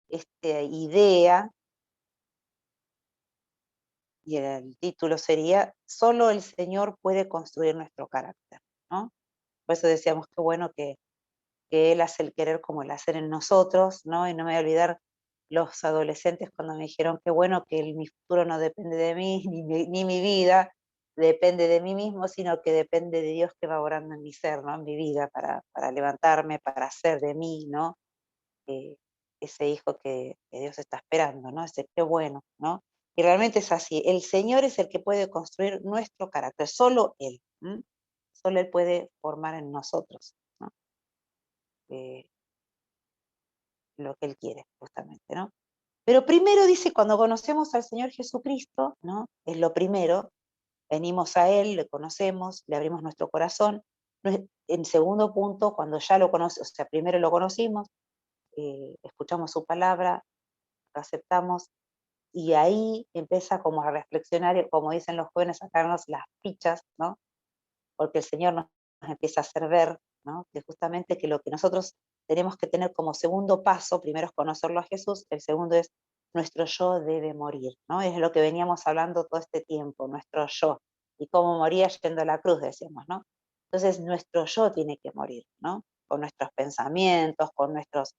idea, y el título sería "Solo el Señor puede construir nuestro carácter", ¿no? Por eso decíamos qué bueno que Él hace el querer como el hacer en nosotros, ¿no? Y no me voy a olvidar los adolescentes cuando me dijeron qué bueno que mi futuro no depende de mí, ni mi vida depende de mí mismo, sino que depende de Dios que va obrando en mi ser, ¿no? En mi vida, para levantarme, para hacer de mí, ¿no? Eh, ese hijo que Dios está esperando, ¿no? Ese qué bueno, ¿no? Y realmente es así. El Señor es el que puede construir nuestro carácter, solo Él. ¿M? Solo Él puede formar en nosotros, ¿no? Eh, lo que Él quiere, justamente, ¿no? Pero primero dice, cuando conocemos al Señor Jesucristo, ¿no? Es lo primero, venimos a Él, le conocemos, le abrimos nuestro corazón. En segundo punto, cuando ya lo conocemos, o sea, primero lo conocimos, escuchamos su palabra, lo aceptamos, y ahí empieza como a reflexionar, y como dicen los jóvenes, a sacarnos las fichas, ¿no? Porque el Señor nos empieza a hacer ver, ¿no? Que justamente que lo que nosotros tenemos que tener como segundo paso, primero es conocerlo a Jesús, el segundo es nuestro yo debe morir, ¿no? Es lo que veníamos hablando todo este tiempo, nuestro yo, y cómo moría yendo a la cruz, decíamos, ¿no? Entonces nuestro yo tiene que morir, ¿no? Con nuestros pensamientos, con nuestros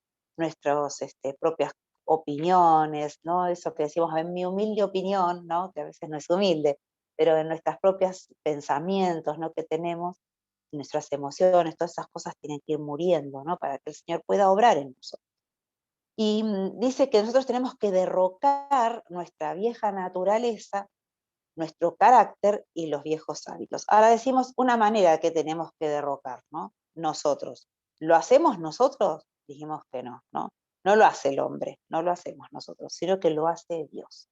propias opiniones, ¿no? Eso que decimos en mi humilde opinión, ¿no? Que a veces no es humilde, pero en nuestras propias pensamientos, ¿no? Que tenemos, nuestras emociones, todas esas cosas tienen que ir muriendo, ¿no? Para que el Señor pueda obrar en nosotros. Y dice que nosotros tenemos que derrocar nuestra vieja naturaleza, nuestro carácter y los viejos hábitos. Ahora decimos una manera que tenemos que derrocar, ¿no? Nosotros. ¿Lo hacemos nosotros? Dijimos que no, ¿no? No lo hace el hombre, no lo hacemos nosotros, sino que lo hace Dios.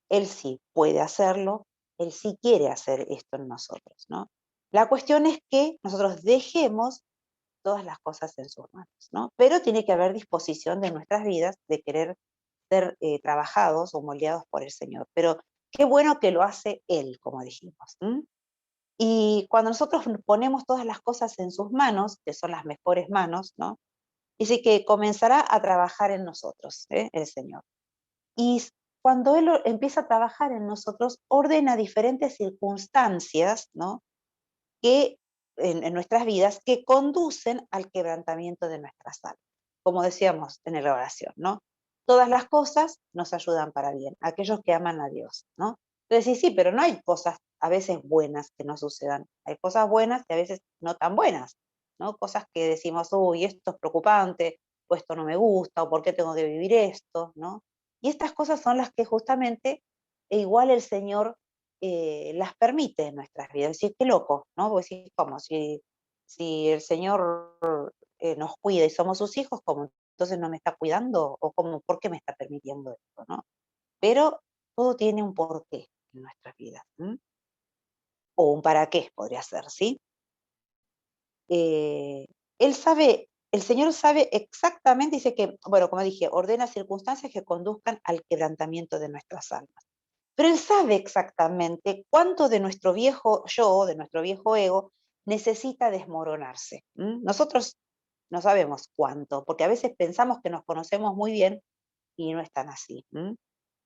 Él sí puede hacerlo, Él sí quiere hacer esto en nosotros, ¿no? La cuestión es que nosotros dejemos todas las cosas en sus manos, ¿no? Pero tiene que haber disposición de nuestras vidas de querer ser trabajados o moldeados por el Señor. Pero qué bueno que lo hace Él, como dijimos. ¿M? Y cuando nosotros ponemos todas las cosas en sus manos, que son las mejores manos, ¿no? Dice que comenzará a trabajar en nosotros, el Señor. Y cuando Él empieza a trabajar en nosotros, ordena diferentes circunstancias, ¿no? Que en nuestras vidas que conducen al quebrantamiento de nuestras almas. Como decíamos en la oración, ¿no? Todas las cosas nos ayudan para bien, aquellos que aman a Dios, ¿no? Entonces, sí, pero no hay cosas a veces buenas que no sucedan. Hay cosas buenas y a veces no tan buenas, ¿no? Cosas que decimos, uy, esto es preocupante, o esto no me gusta, o por qué tengo que vivir esto, ¿no? Y estas cosas son las que justamente, igual el Señor las permite en nuestras vidas. Decir, qué loco, ¿no? Porque decís, ¿cómo? Si el Señor nos cuida y somos sus hijos, ¿cómo? Entonces no me está cuidando, o cómo, ¿por qué me está permitiendo esto, no? Pero todo tiene un porqué en nuestras vidas, ¿m? O un para qué podría ser, ¿sí? Eh, él sabe, el Señor sabe exactamente, dice que, bueno, como dije, ordena circunstancias que conduzcan al quebrantamiento de nuestras almas. Pero Él sabe exactamente cuánto de nuestro viejo yo, de nuestro viejo ego, necesita desmoronarse. Nosotros no sabemos cuánto, porque a veces pensamos que nos conocemos muy bien y no es tan así.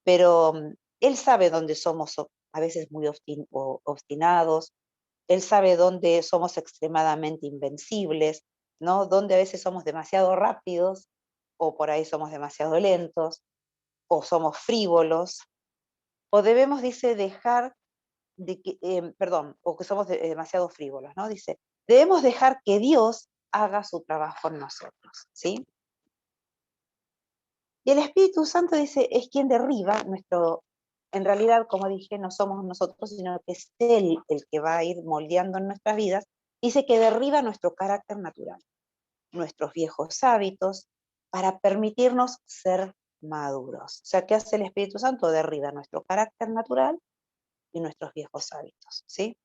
Pero Él sabe dónde somos a veces muy obstinados, Él sabe dónde somos extremadamente invencibles, ¿no? Dónde a veces somos demasiado rápidos, o por ahí somos demasiado lentos, o somos frívolos, o debemos, dice, dejar perdón, o que somos demasiado frívolos, ¿no? Dice, debemos dejar que Dios haga su trabajo en nosotros, ¿sí? Y el Espíritu Santo dice, es quien derriba en realidad, como dije, no somos nosotros, sino que es Él el que va a ir moldeando en nuestras vidas. Dice que derriba nuestro carácter natural, nuestros viejos hábitos, para permitirnos ser maduros. O sea, ¿qué hace el Espíritu Santo? Derriba nuestro carácter natural y nuestros viejos hábitos, ¿sí?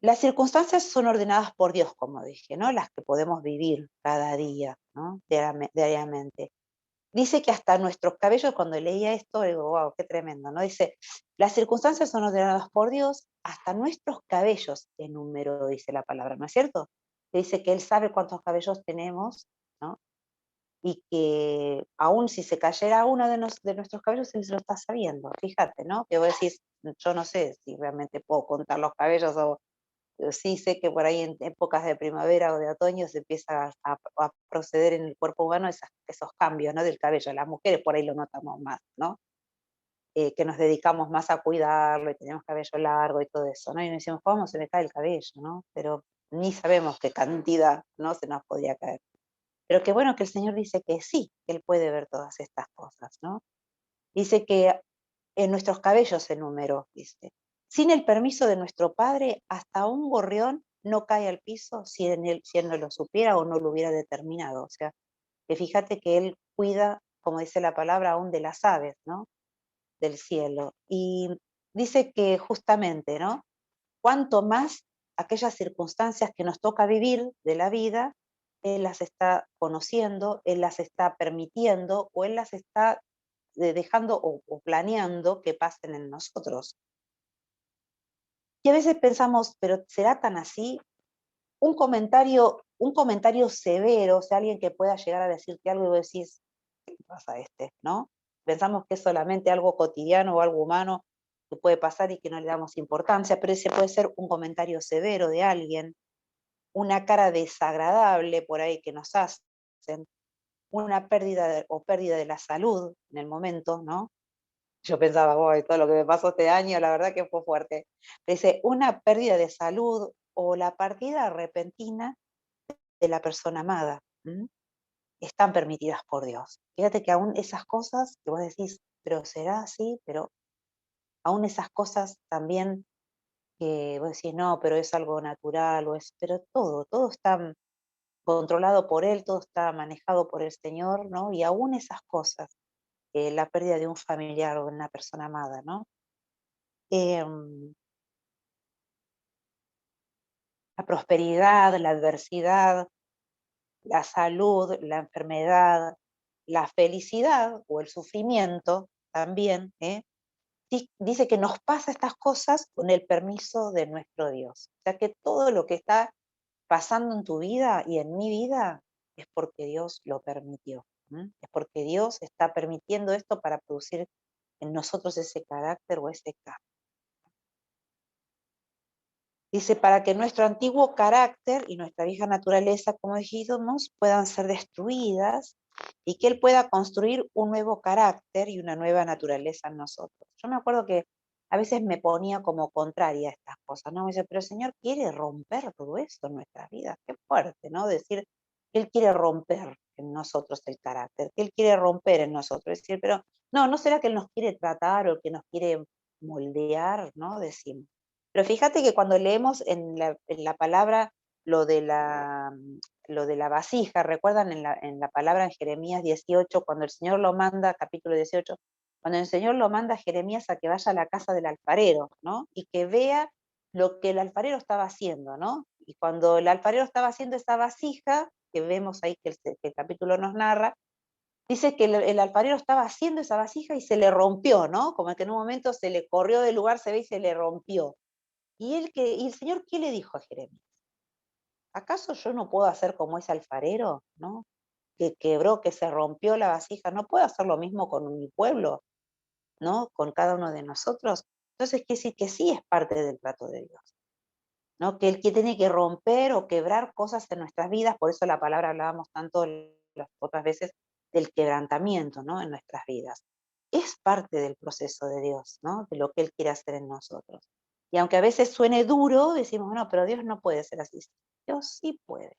Las circunstancias son ordenadas por Dios, como dije, ¿no? Las que podemos vivir cada día, ¿no? Diariamente. Dice que hasta nuestros cabellos, cuando leía esto, digo, wow, qué tremendo, ¿no? Dice, las circunstancias son ordenadas por Dios, hasta nuestros cabellos en número, dice la palabra, ¿no es cierto? Dice que Él sabe cuántos cabellos tenemos, ¿no? y que aún si se cayera uno de nuestros cabellos, él se lo está sabiendo, fíjate, ¿no? Que vos decís, yo no sé si realmente puedo contar los cabellos o sí sé que por ahí en épocas de primavera o de otoño se empieza a proceder en el cuerpo humano esos cambios, ¿no? Del cabello. Las mujeres por ahí lo notamos más, ¿no? Que nos dedicamos más a cuidarlo y tenemos cabello largo y todo eso, ¿no? Y nos decimos, ¿cómo se me cae el cabello, no? Pero ni sabemos qué cantidad, ¿no? Se nos podría caer. Pero qué bueno que el Señor dice que sí, que Él puede ver todas estas cosas, ¿no? Dice que en nuestros cabellos se numeró, dice. Sin el permiso de nuestro Padre, hasta un gorrión no cae al piso si él no lo supiera o no lo hubiera determinado. O sea, que fíjate que Él cuida, como dice la palabra, aún de las aves, ¿no? Del cielo. Y dice que justamente, ¿no? Cuanto más aquellas circunstancias que nos toca vivir de la vida, Él las está conociendo, Él las está permitiendo o Él las está dejando o planeando que pasen en nosotros. Y a veces pensamos, pero ¿será tan así? Un comentario severo, o sea, alguien que pueda llegar a decirte algo y vos decís, ¿qué pasa este? ¿No? Pensamos que es solamente algo cotidiano o algo humano que puede pasar y que no le damos importancia, pero ese puede ser un comentario severo de alguien, una cara desagradable por ahí que nos hacen, una pérdida de la salud en el momento, ¿no? Yo pensaba, voy, todo lo que me pasó este año, la verdad que fue fuerte. Dice, una pérdida de salud o la partida repentina de la persona amada. Están permitidas por Dios. Fíjate que aún esas cosas que vos decís, pero será así, pero aún esas cosas también que vos decís, no, pero es algo natural, pero todo está controlado por Él, todo está manejado por el Señor, ¿no? Y aún esas cosas, la pérdida de un familiar o de una persona amada, ¿no? Em, la prosperidad, la adversidad, la salud, la enfermedad, la felicidad o el sufrimiento también, dice que nos pasa estas cosas con el permiso de nuestro Dios. O sea que todo lo que está pasando en tu vida y en mi vida es porque Dios lo permitió. Es porque Dios está permitiendo esto para producir en nosotros ese carácter o ese cambio. Dice, para que nuestro antiguo carácter y nuestra vieja naturaleza, como dijimos, puedan ser destruidas y que Él pueda construir un nuevo carácter y una nueva naturaleza en nosotros. Yo me acuerdo que a veces me ponía como contraria a estas cosas, ¿no? Me dice, pero el Señor quiere romper todo esto en nuestras vidas. Qué fuerte, ¿no? Decir que Él quiere romper en nosotros el carácter, que Él quiere romper en nosotros. Es decir, pero no, ¿no será que Él nos quiere tratar o que nos quiere moldear, ¿no? Decimos. Pero fíjate que cuando leemos en la palabra lo de lo de la vasija, ¿recuerdan en la palabra en Jeremías 18, cuando el Señor lo manda, capítulo 18, cuando el Señor lo manda a Jeremías a que vaya a la casa del alfarero, ¿no? Y que vea lo que el alfarero estaba haciendo, ¿no? Y cuando el alfarero estaba haciendo esa vasija, que vemos ahí que el capítulo nos narra, dice que el alfarero estaba haciendo esa vasija y se le rompió, ¿no? Como que en un momento se le corrió del lugar, se ve y se le rompió. Y el Señor, ¿qué le dijo a Jeremías? ¿Acaso yo no puedo hacer como ese alfarero, ¿no? Que quebró, que se rompió la vasija, ¿no puedo hacer lo mismo con mi pueblo, ¿no? Con cada uno de nosotros. Entonces, ¿qué sí? Que sí es parte del trato de Dios, ¿no? Que Él que tiene que romper o quebrar cosas en nuestras vidas, por eso la palabra hablábamos tanto las otras veces del quebrantamiento, ¿no? En nuestras vidas. Es parte del proceso de Dios, ¿no? De lo que Él quiere hacer en nosotros. Y aunque a veces suene duro, decimos, no, pero Dios no puede ser así. Dios sí puede.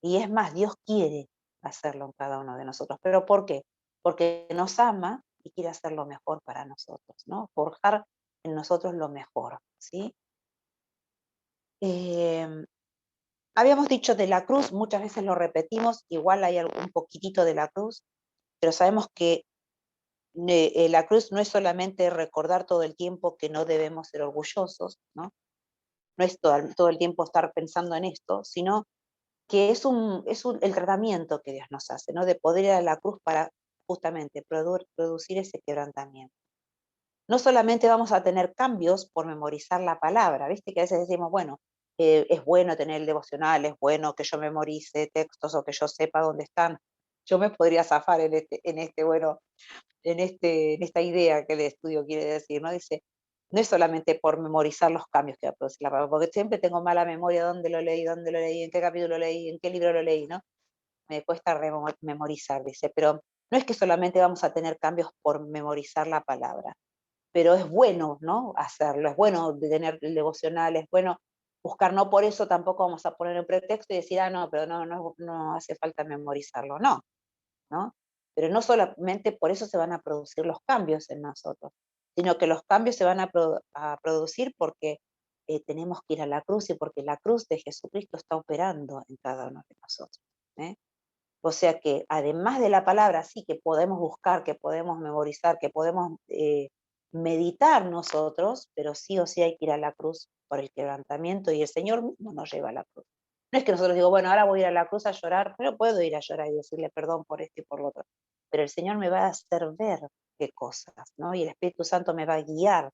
Y es más, Dios quiere hacerlo en cada uno de nosotros. ¿Pero por qué? Porque nos ama y quiere hacer lo mejor para nosotros, ¿no? Forjar en nosotros lo mejor, ¿sí? Em, Habíamos dicho de la cruz, muchas veces lo repetimos, igual hay un poquitito de la cruz, pero sabemos que la cruz no es solamente recordar todo el tiempo que no debemos ser orgullosos, ¿no? No es todo el tiempo estar pensando en esto, sino que el tratamiento que Dios nos hace, ¿no? De poder ir a la cruz para justamente producir ese quebrantamiento. No solamente vamos a tener cambios por memorizar la palabra, ¿viste? Que a veces decimos, bueno, es bueno tener el devocional, es bueno que yo memorice textos o que yo sepa dónde están. yo me podría zafar bueno, en esta idea que el estudio quiere decir, ¿no? Dice, no es solamente por memorizar los cambios que va a producir la palabra, porque siempre tengo mala memoria, dónde lo leí, en qué capítulo lo leí, en qué libro lo leí, ¿no? Me cuesta memorizar, dice, pero no es que solamente vamos a tener cambios por memorizar la palabra, pero es bueno, ¿no? Hacerlo, es bueno de tener el devocional, es bueno buscar, no por eso tampoco vamos a poner un pretexto y decir, ah, no, pero no hace falta memorizarlo, no, ¿no? Pero no solamente por eso se van a producir los cambios en nosotros, sino que los cambios se van a producir porque tenemos que ir a la cruz y porque la cruz de Jesucristo está operando en cada uno de nosotros. ¿Eh? O sea que además de la palabra, sí que podemos buscar, que podemos memorizar, que podemos meditar nosotros, pero sí o sí hay que ir a la cruz por el quebrantamiento y el Señor mismo nos lleva a la cruz. No es que nosotros digo, bueno, ahora voy a ir a la cruz a llorar, pero puedo ir a llorar y decirle perdón por esto y por lo otro. Pero el Señor me va a hacer ver qué cosas, ¿no? Y el Espíritu Santo me va a guiar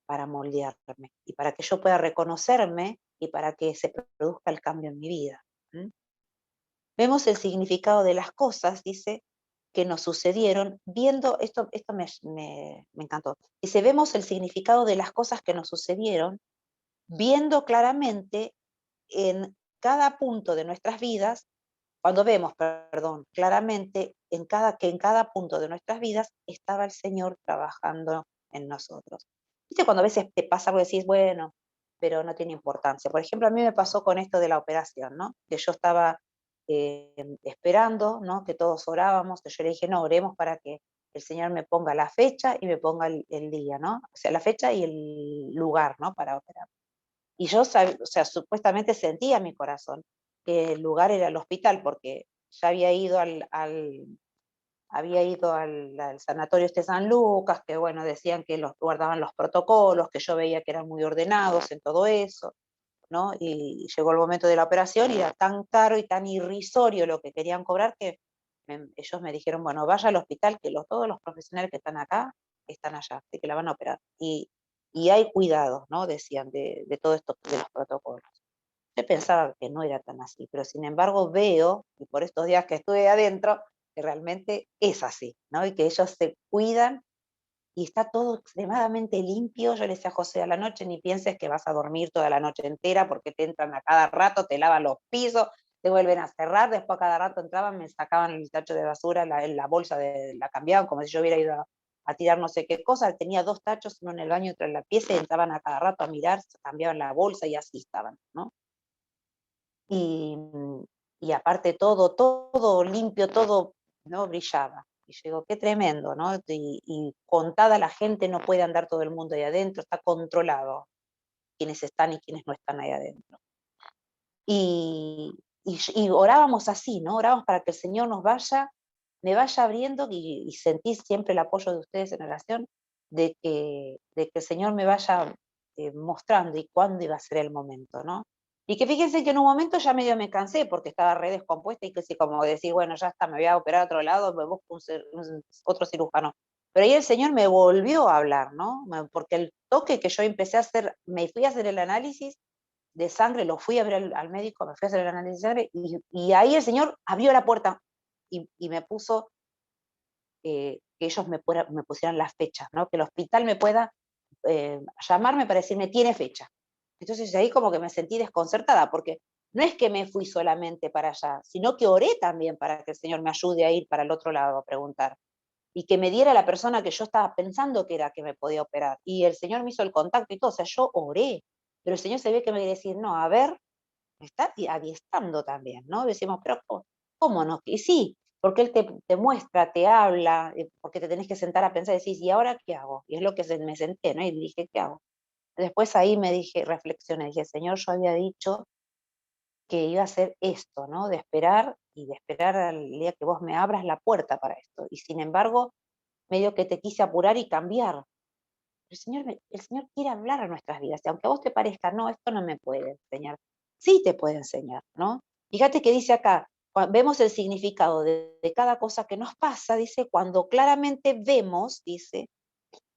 para moldearme y para que yo pueda reconocerme y para que se produzca el cambio en mi vida. ¿M? Vemos el significado de las cosas, dice, que nos sucedieron, viendo, esto me encantó, dice, vemos el significado de las cosas que nos sucedieron, viendo claramente en cada punto de nuestras vidas, cuando vemos, perdón, claramente que en cada punto de nuestras vidas estaba el Señor trabajando en nosotros. ¿Viste cuando a veces te pasa algo y decís, bueno, pero no tiene importancia? Por ejemplo, a mí me pasó con esto de la operación, ¿no? Que yo estaba esperando, ¿no? Que todos orábamos, que yo le dije, no, oremos para que el Señor me ponga la fecha y me ponga el día, ¿no? O sea, la fecha y el lugar, ¿no? Para operar. Y yo, o sea, supuestamente sentía en mi corazón que el lugar era el hospital, porque ya había ido al sanatorio este San Lucas, que bueno, decían que los guardaban los protocolos, que yo veía que eran muy ordenados en todo eso, ¿no? Y llegó el momento de la operación y era tan caro y tan irrisorio lo que querían cobrar que ellos me dijeron, bueno, vaya al hospital, que todos los profesionales que están acá están allá, así que la van a operar. Y hay cuidados, ¿no? Decían, de todo esto, de los protocolos. Yo pensaba que no era tan así, pero sin embargo veo, y por estos días que estuve adentro, que realmente es así, ¿no? Y que ellos se cuidan y está todo extremadamente limpio. Yo le decía a José, a la noche ni pienses que vas a dormir toda la noche entera porque te entran a cada rato, te lavan los pisos, te vuelven a cerrar, después a cada rato entraban, me sacaban el tacho de basura, la bolsa la cambiaban, como si yo hubiera ido a tirar no sé qué cosa. Tenía dos tachos, uno en el baño y otro en la pieza, y entraban a cada rato a mirar, se cambiaban la bolsa y así estaban, ¿no? Y, y aparte todo limpio, todo, ¿no? Brillaba. Y yo digo, qué tremendo, ¿no? Y contada la gente, no puede andar todo el mundo ahí adentro, está controlado quiénes están y quiénes no están ahí adentro. Y orábamos así, ¿no? Orábamos para que el Señor me vaya abriendo y sentí siempre el apoyo de ustedes en oración de que el Señor me vaya mostrando y cuándo iba a ser el momento, ¿no? Y que fíjense que en un momento ya medio me cansé porque estaba re descompuesta y que sí, como decir, bueno, ya está, me voy a operar a otro lado, me busco otro cirujano. Pero ahí el Señor me volvió a hablar, ¿no? Porque el toque que yo empecé a hacer, me fui a hacer el análisis de sangre, lo fui a ver al médico, me fui a hacer el análisis de sangre y ahí el Señor abrió la puerta y me puso que ellos me pusieran las fechas, ¿no? Que el hospital me pueda llamarme para decirme, tiene fecha. Entonces ahí como que me sentí desconcertada, porque no es que me fui solamente para allá, sino que oré también para que el Señor me ayude a ir para el otro lado a preguntar. Y que me diera la persona que yo estaba pensando que era que me podía operar. Y el Señor me hizo el contacto y todo, o sea, yo oré. Pero el Señor se ve que me quiere decir, no, a ver, me está adiestrando también, ¿no? Decimos, pero ¿cómo no? Y sí, porque Él te muestra, te habla, porque te tenés que sentar a pensar y decís, ¿y ahora qué hago? Y es lo que me senté, ¿no? Y dije, ¿qué hago? Después ahí me dije, reflexioné, dije, Señor, yo había dicho que iba a hacer esto, ¿no? De esperar y de esperar al día que vos me abras la puerta para esto. Y sin embargo, medio que te quise apurar y cambiar. El Señor quiere hablar a nuestras vidas, y aunque a vos te parezca, no, esto no me puede enseñar, sí te puede enseñar, ¿no? Fíjate que dice acá, vemos el significado de cada cosa que nos pasa, dice, cuando claramente vemos, dice,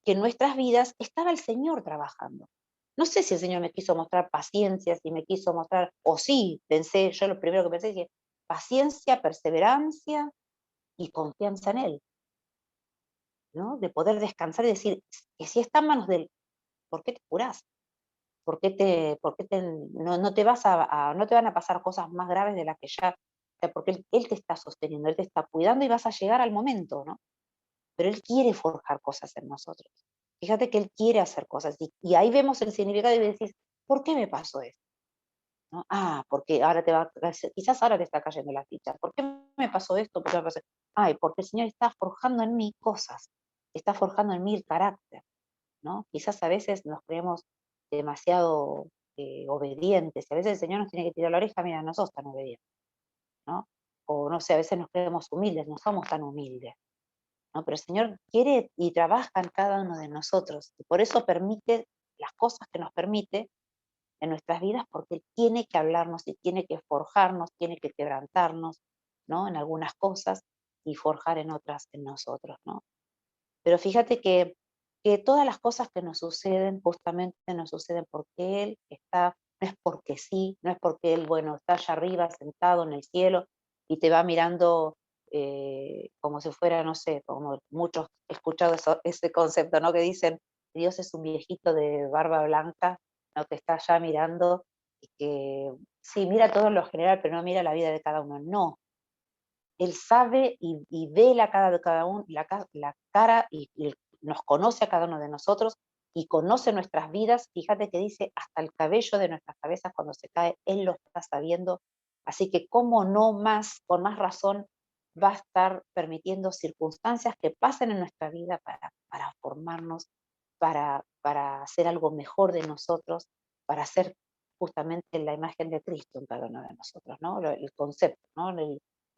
que en nuestras vidas estaba el Señor trabajando. No sé si el Señor me quiso mostrar paciencia, si me quiso mostrar, o sí, pensé, yo lo primero que pensé, dije, paciencia, perseverancia, y confianza en Él, ¿no? De poder descansar y decir, que si está en manos de Él, ¿por qué te curás? ¿Por qué no te vas no te van a pasar cosas más graves de las que ya, o sea, porque él te está sosteniendo, Él te está cuidando y vas a llegar al momento, ¿no? Pero Él quiere forjar cosas en nosotros. Fíjate que Él quiere hacer cosas y ahí vemos el significado y decís, ¿por qué me pasó esto? ¿No? Porque ahora quizás ahora te está cayendo la ficha. ¿Por qué me pasó esto? ¿Por qué me pasó? Ay, porque el Señor está forjando en mí cosas, está forjando en mí el carácter, ¿no? Quizás a veces nos creemos demasiado obedientes, y a veces el Señor nos tiene que tirar la oreja, mira, no sos tan obediente, ¿no? O no sé, a veces nos creemos humildes, no somos tan humildes, ¿no? Pero el Señor quiere y trabaja en cada uno de nosotros, y por eso permite las cosas que nos permite en nuestras vidas, porque Él tiene que hablarnos y tiene que forjarnos, tiene que quebrantarnos, ¿no? En algunas cosas y forjar en otras en nosotros, ¿no? Pero fíjate que todas las cosas que nos suceden, justamente nos suceden porque Él está, no es porque sí, no es porque Él, bueno, está allá arriba, sentado en el cielo, y te va mirando como si fuera, no sé, como muchos he escuchado ese concepto, ¿no? Que dicen, Dios es un viejito de barba blanca, ¿no? Que está allá mirando, y que sí, mira todo en lo general, pero no mira la vida de cada uno. No, Él sabe y ve la cara de cada uno, la cara y nos conoce a cada uno de nosotros y conoce nuestras vidas. Fíjate que dice hasta el cabello de nuestras cabezas cuando se cae, Él lo está sabiendo. Así que cómo no más, con más razón, va a estar permitiendo circunstancias que pasen en nuestra vida para formarnos, para hacer algo mejor de nosotros, para hacer justamente la imagen de Cristo en cada uno de nosotros, ¿no? El concepto, ¿no? No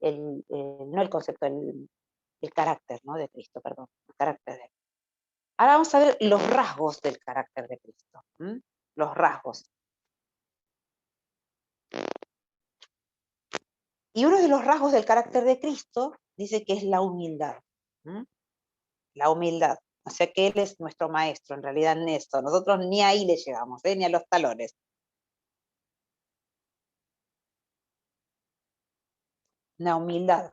el concepto, el carácter, ¿no? De Cristo, perdón, el carácter de Él. Ahora vamos a ver los rasgos del carácter de Cristo. Los rasgos. Y uno de los rasgos del carácter de Cristo dice que es la humildad. ¿M? La humildad. O sea que Él es nuestro maestro, en realidad en esto. Nosotros ni ahí le llegamos, ni a los talones. La humildad.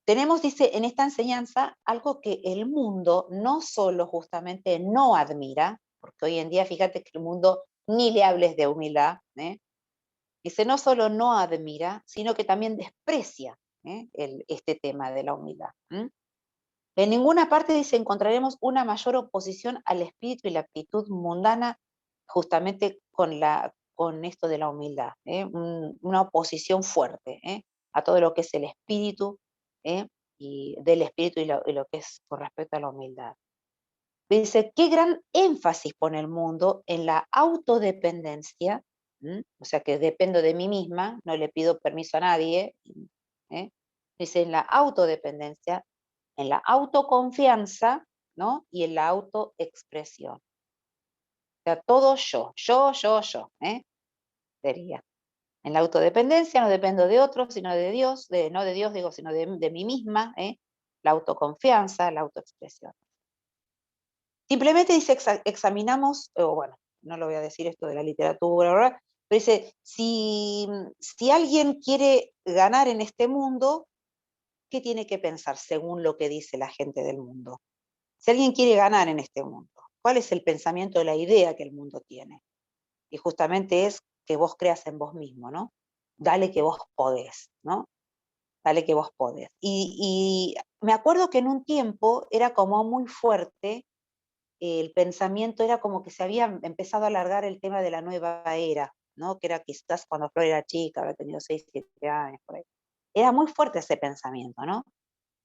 Tenemos, dice, en esta enseñanza algo que el mundo no solo justamente no admira, porque hoy en día fíjate que el mundo ni le hables de humildad, dice, no solo no admira, sino que también desprecia este tema de la humildad. En ninguna parte, dice, encontraremos una mayor oposición al espíritu y la actitud mundana justamente con esto de la humildad, una oposición fuerte a todo lo que es el espíritu, ¿eh? Y del espíritu y lo que es con respecto a la humildad. Dice, qué gran énfasis pone el mundo en la autodependencia, o sea que dependo de mí misma, no le pido permiso a nadie, ¿eh? Dice, en la autodependencia, en la autoconfianza, ¿no? Y en la autoexpresión. O sea, todo yo, sería. En la autodependencia no dependo de otros, sino de Dios, no de Dios digo, sino de mí misma, la autoconfianza, la autoexpresión. Simplemente dice, examinamos, o bueno, no lo voy a decir esto de la literatura, ¿verdad? Pero dice, si alguien quiere ganar en este mundo, ¿qué tiene que pensar según lo que dice la gente del mundo? Si alguien quiere ganar en este mundo, ¿cuál es el pensamiento, la idea que el mundo tiene? Y justamente es que vos creas en vos mismo, ¿no? Dale que vos podés, ¿no? Dale que vos podés. Y me acuerdo que en un tiempo era como muy fuerte el pensamiento, era como que se había empezado a alargar el tema de la nueva era, ¿no? Que era quizás cuando Flor era chica, había tenido 6, 7 años, por ahí. Era muy fuerte ese pensamiento, ¿no?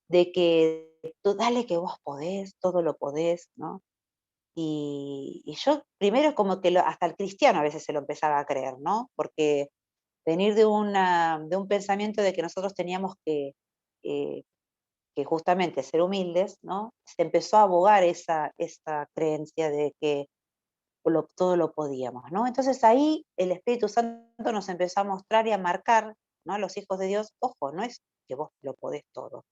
De que tú dale que vos podés, todo lo podés, ¿no? Y yo primero como que hasta el cristiano a veces se lo empezaba a creer, ¿no? Porque venir de un pensamiento de que nosotros teníamos eh, que justamente ser humildes, ¿no? Se empezó a abogar esa creencia de que todo lo podíamos, ¿no? Entonces ahí el Espíritu Santo nos empezó a mostrar y a marcar, ¿no? A los hijos de Dios, ojo, no es que vos lo podés todo,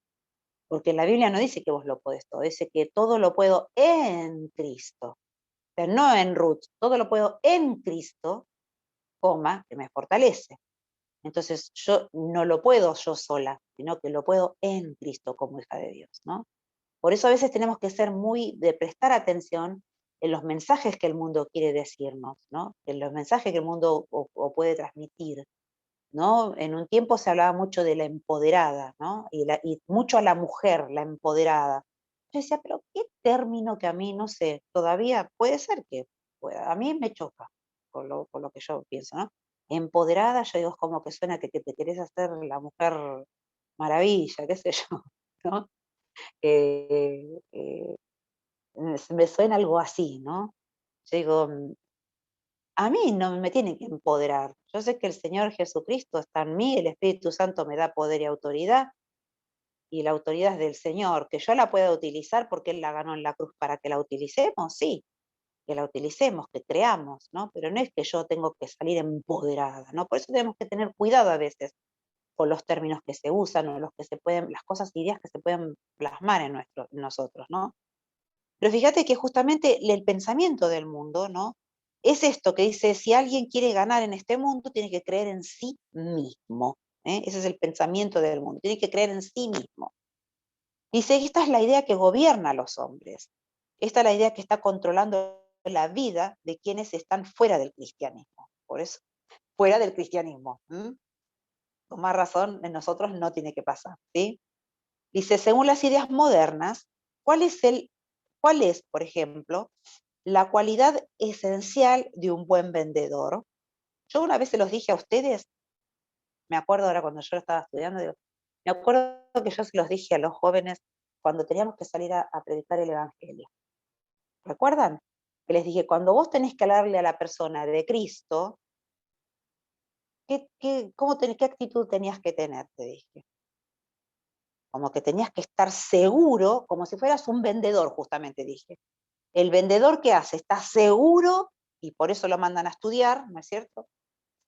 porque la Biblia no dice que vos lo podés todo, dice que todo lo puedo en Cristo, o sea, no en Ruth, todo lo puedo en Cristo, coma, que me fortalece. Entonces yo no lo puedo yo sola, sino que lo puedo en Cristo como hija de Dios, ¿no? Por eso a veces tenemos que ser de prestar atención en los mensajes que el mundo quiere decirnos, ¿no? En los mensajes que el mundo o puede transmitir, ¿no? En un tiempo se hablaba mucho de la empoderada, ¿no? Y mucho a la mujer, la empoderada. Yo decía, pero qué término que a mí, no sé, todavía puede ser que pueda, a mí me choca con lo que yo pienso, ¿no? Empoderada, yo digo, es como que suena que te querés hacer la mujer maravilla, qué sé yo, ¿no? Eh, me suena algo así, ¿no? Yo digo, a mí no me tienen que empoderar. Yo sé que el Señor Jesucristo está en mí, el Espíritu Santo me da poder y autoridad, y la autoridad es del Señor. Que yo la pueda utilizar porque Él la ganó en la cruz para que la utilicemos, sí, que la utilicemos, que creamos, ¿no? Pero no es que yo tengo que salir empoderada, ¿no? Por eso tenemos que tener cuidado a veces con los términos que se usan o los que se pueden, las cosas, ideas que se pueden plasmar en nosotros, ¿no? Pero fíjate que justamente el pensamiento del mundo, ¿no? Es esto que dice, si alguien quiere ganar en este mundo, tiene que creer en sí mismo. Ese es el pensamiento del mundo, tiene que creer en sí mismo. Dice, esta es la idea que gobierna a los hombres. Esta es la idea que está controlando la vida de quienes están fuera del cristianismo. Por eso, fuera del cristianismo. Con más razón, en nosotros no tiene que pasar, ¿sí? Dice, según las ideas modernas, ¿cuál cuál es, por ejemplo, la cualidad esencial de un buen vendedor? Yo una vez se los dije a ustedes, me acuerdo ahora cuando yo estaba estudiando, me acuerdo que yo se los dije a los jóvenes cuando teníamos que salir a predicar el Evangelio. ¿Recuerdan? Que les dije, cuando vos tenés que hablarle a la persona de Cristo, ¿qué actitud tenías que tener? Te dije. Como que tenías que estar seguro, como si fueras un vendedor, justamente dije. El vendedor, ¿qué hace? Está seguro, y por eso lo mandan a estudiar, ¿no es cierto?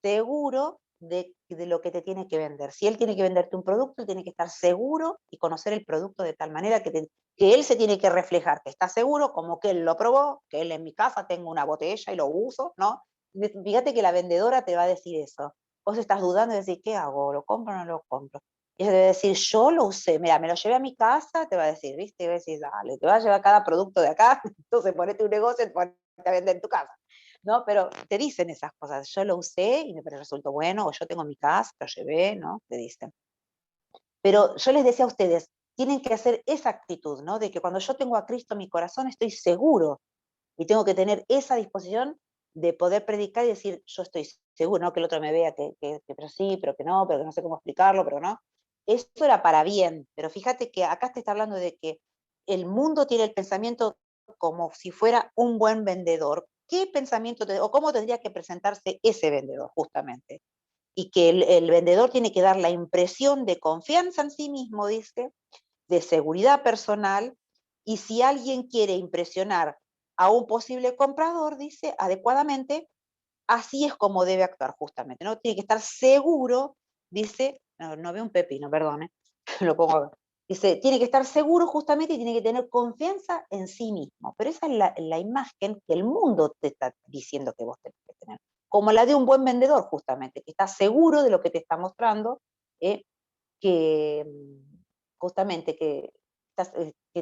Seguro de lo que te tiene que vender. Si él tiene que venderte un producto, él tiene que estar seguro y conocer el producto de tal manera que él se tiene que reflejar, que está seguro, como que él lo probó, que él en mi casa tengo una botella y lo uso, ¿no? Fíjate que la vendedora te va a decir eso. Vos estás dudando y decís, ¿qué hago? ¿Lo compro o no lo compro? Y ella te va a decir, yo lo usé, mira, me lo llevé a mi casa, te va a decir, ¿viste? Y va a decir, dale, te va a llevar cada producto de acá, entonces ponete un negocio y ponete a vender en tu casa. ¿No? Pero te dicen esas cosas, yo lo usé y me resultó bueno, o yo tengo mi casa, lo llevé, ¿no? Te dicen. Pero yo les decía a ustedes, tienen que hacer esa actitud, ¿no? De que cuando yo tengo a Cristo en mi corazón estoy seguro y tengo que tener esa disposición de poder predicar y decir, yo estoy seguro, no que el otro me vea que pero sí, pero que no sé cómo explicarlo, pero no. Eso era para bien, pero fíjate que acá te está hablando de que el mundo tiene el pensamiento como si fuera un buen vendedor. ¿Qué pensamiento o cómo tendría que presentarse ese vendedor, justamente? Y que el vendedor tiene que dar la impresión de confianza en sí mismo, dice, de seguridad personal, y si alguien quiere impresionar a un posible comprador, dice, adecuadamente, así es como debe actuar justamente, ¿no? Tiene que estar seguro, dice, no veo un pepino, perdón, lo pongo acá. Dice, tiene que estar seguro justamente y tiene que tener confianza en sí mismo. Pero esa es la imagen que el mundo te está diciendo que vos tenés que tener. Como la de un buen vendedor, justamente, que está seguro de lo que te está mostrando, eh, que justamente que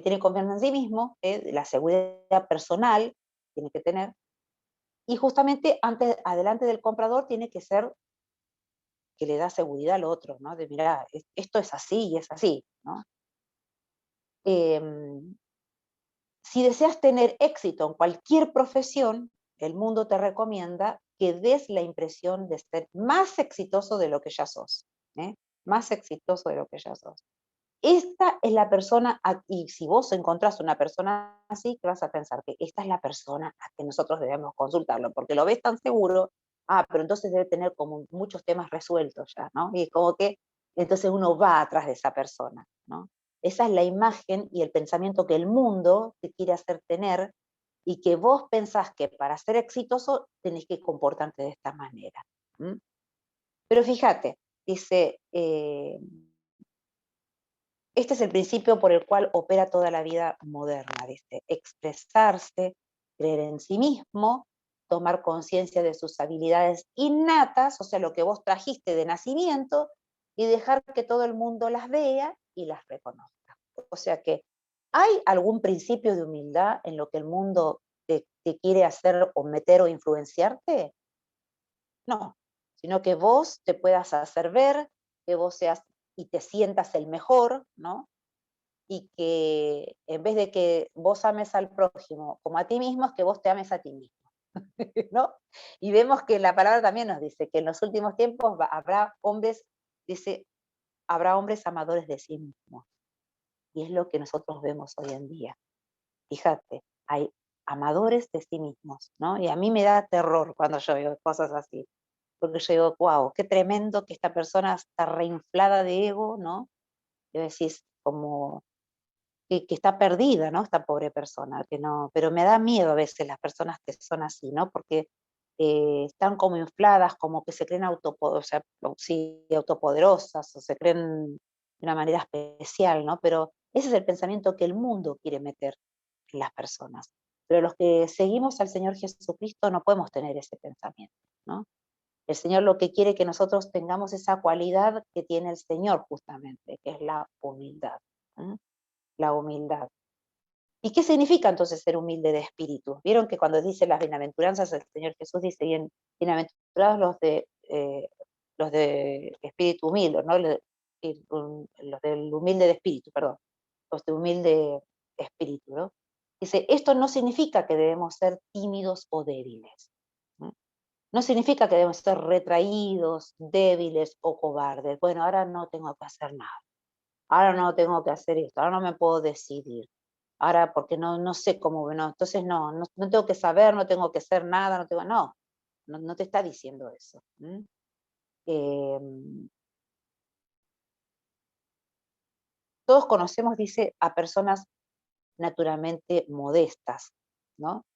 tiene confianza en sí mismo, la seguridad personal tiene que tener, y justamente adelante del comprador tiene que ser que le da seguridad al otro, ¿no? De mira, esto es así y es así, ¿no? Em, si deseas tener éxito en cualquier profesión, el mundo te recomienda que des la impresión de ser más exitoso de lo que ya sos, ¿eh? Más exitoso de lo que ya sos. Esta es la persona, y si vos encontrás una persona así, te vas a pensar que esta es la persona a que nosotros debemos consultarlo, porque lo ves tan seguro, pero entonces debe tener como muchos temas resueltos ya, ¿no? Y como que entonces uno va atrás de esa persona, ¿no? Esa es la imagen y el pensamiento que el mundo te quiere hacer tener y que vos pensás que para ser exitoso tenés que comportarte de esta manera. ¿M? Pero fíjate, dice, este es el principio por el cual opera toda la vida moderna, dice, expresarse, creer en sí mismo tomar conciencia de sus habilidades innatas, o sea, lo que vos trajiste de nacimiento, y dejar que todo el mundo las vea y las reconozca. O sea que, ¿hay algún principio de humildad en lo que el mundo te quiere hacer o meter o influenciarte? No, sino que vos te puedas hacer ver, que vos seas y te sientas el mejor, ¿no? Y que en vez de que vos ames al prójimo como a ti mismo, es que vos te ames a ti mismo, ¿no? Y vemos que la palabra también nos dice que en los últimos tiempos habrá hombres, dice, habrá hombres amadores de sí mismos. Y es lo que nosotros vemos hoy en día. Fíjate, hay amadores de sí mismos, ¿no? Y a mí me da terror cuando yo veo cosas así, porque yo digo, wow, qué tremendo que esta persona está reinflada de ego, ¿no? Y decís, como que está perdida, ¿no? Esta pobre persona, que no, pero me da miedo a veces las personas que son así, ¿no? Porque están como infladas, como que se creen o sea, sí, autopoderosas, o se creen de una manera especial, ¿no? Pero ese es el pensamiento que el mundo quiere meter en las personas. Pero los que seguimos al Señor Jesucristo no podemos tener ese pensamiento, ¿no? El Señor lo que quiere que nosotros tengamos esa cualidad que tiene el Señor justamente, que es la humildad. ¿Mm? La humildad. ¿Y qué significa entonces ser humilde de espíritu? Vieron que cuando dice las bienaventuranzas, el Señor Jesús dice, bienaventurados los de espíritu humilde, ¿no? Los del humilde de espíritu, perdón, los de humilde espíritu, ¿no? Dice, esto no significa que debemos ser tímidos o débiles. ¿No? No significa que debemos ser retraídos, débiles o cobardes. Bueno, ahora no tengo que hacer nada. Ahora no tengo que hacer esto, ahora no me puedo decidir. Ahora porque no sé cómo, no, entonces no tengo que saber, no tengo que hacer nada, no te está diciendo eso. Em, Todos conocemos, dice, a personas naturalmente modestas, ¿no?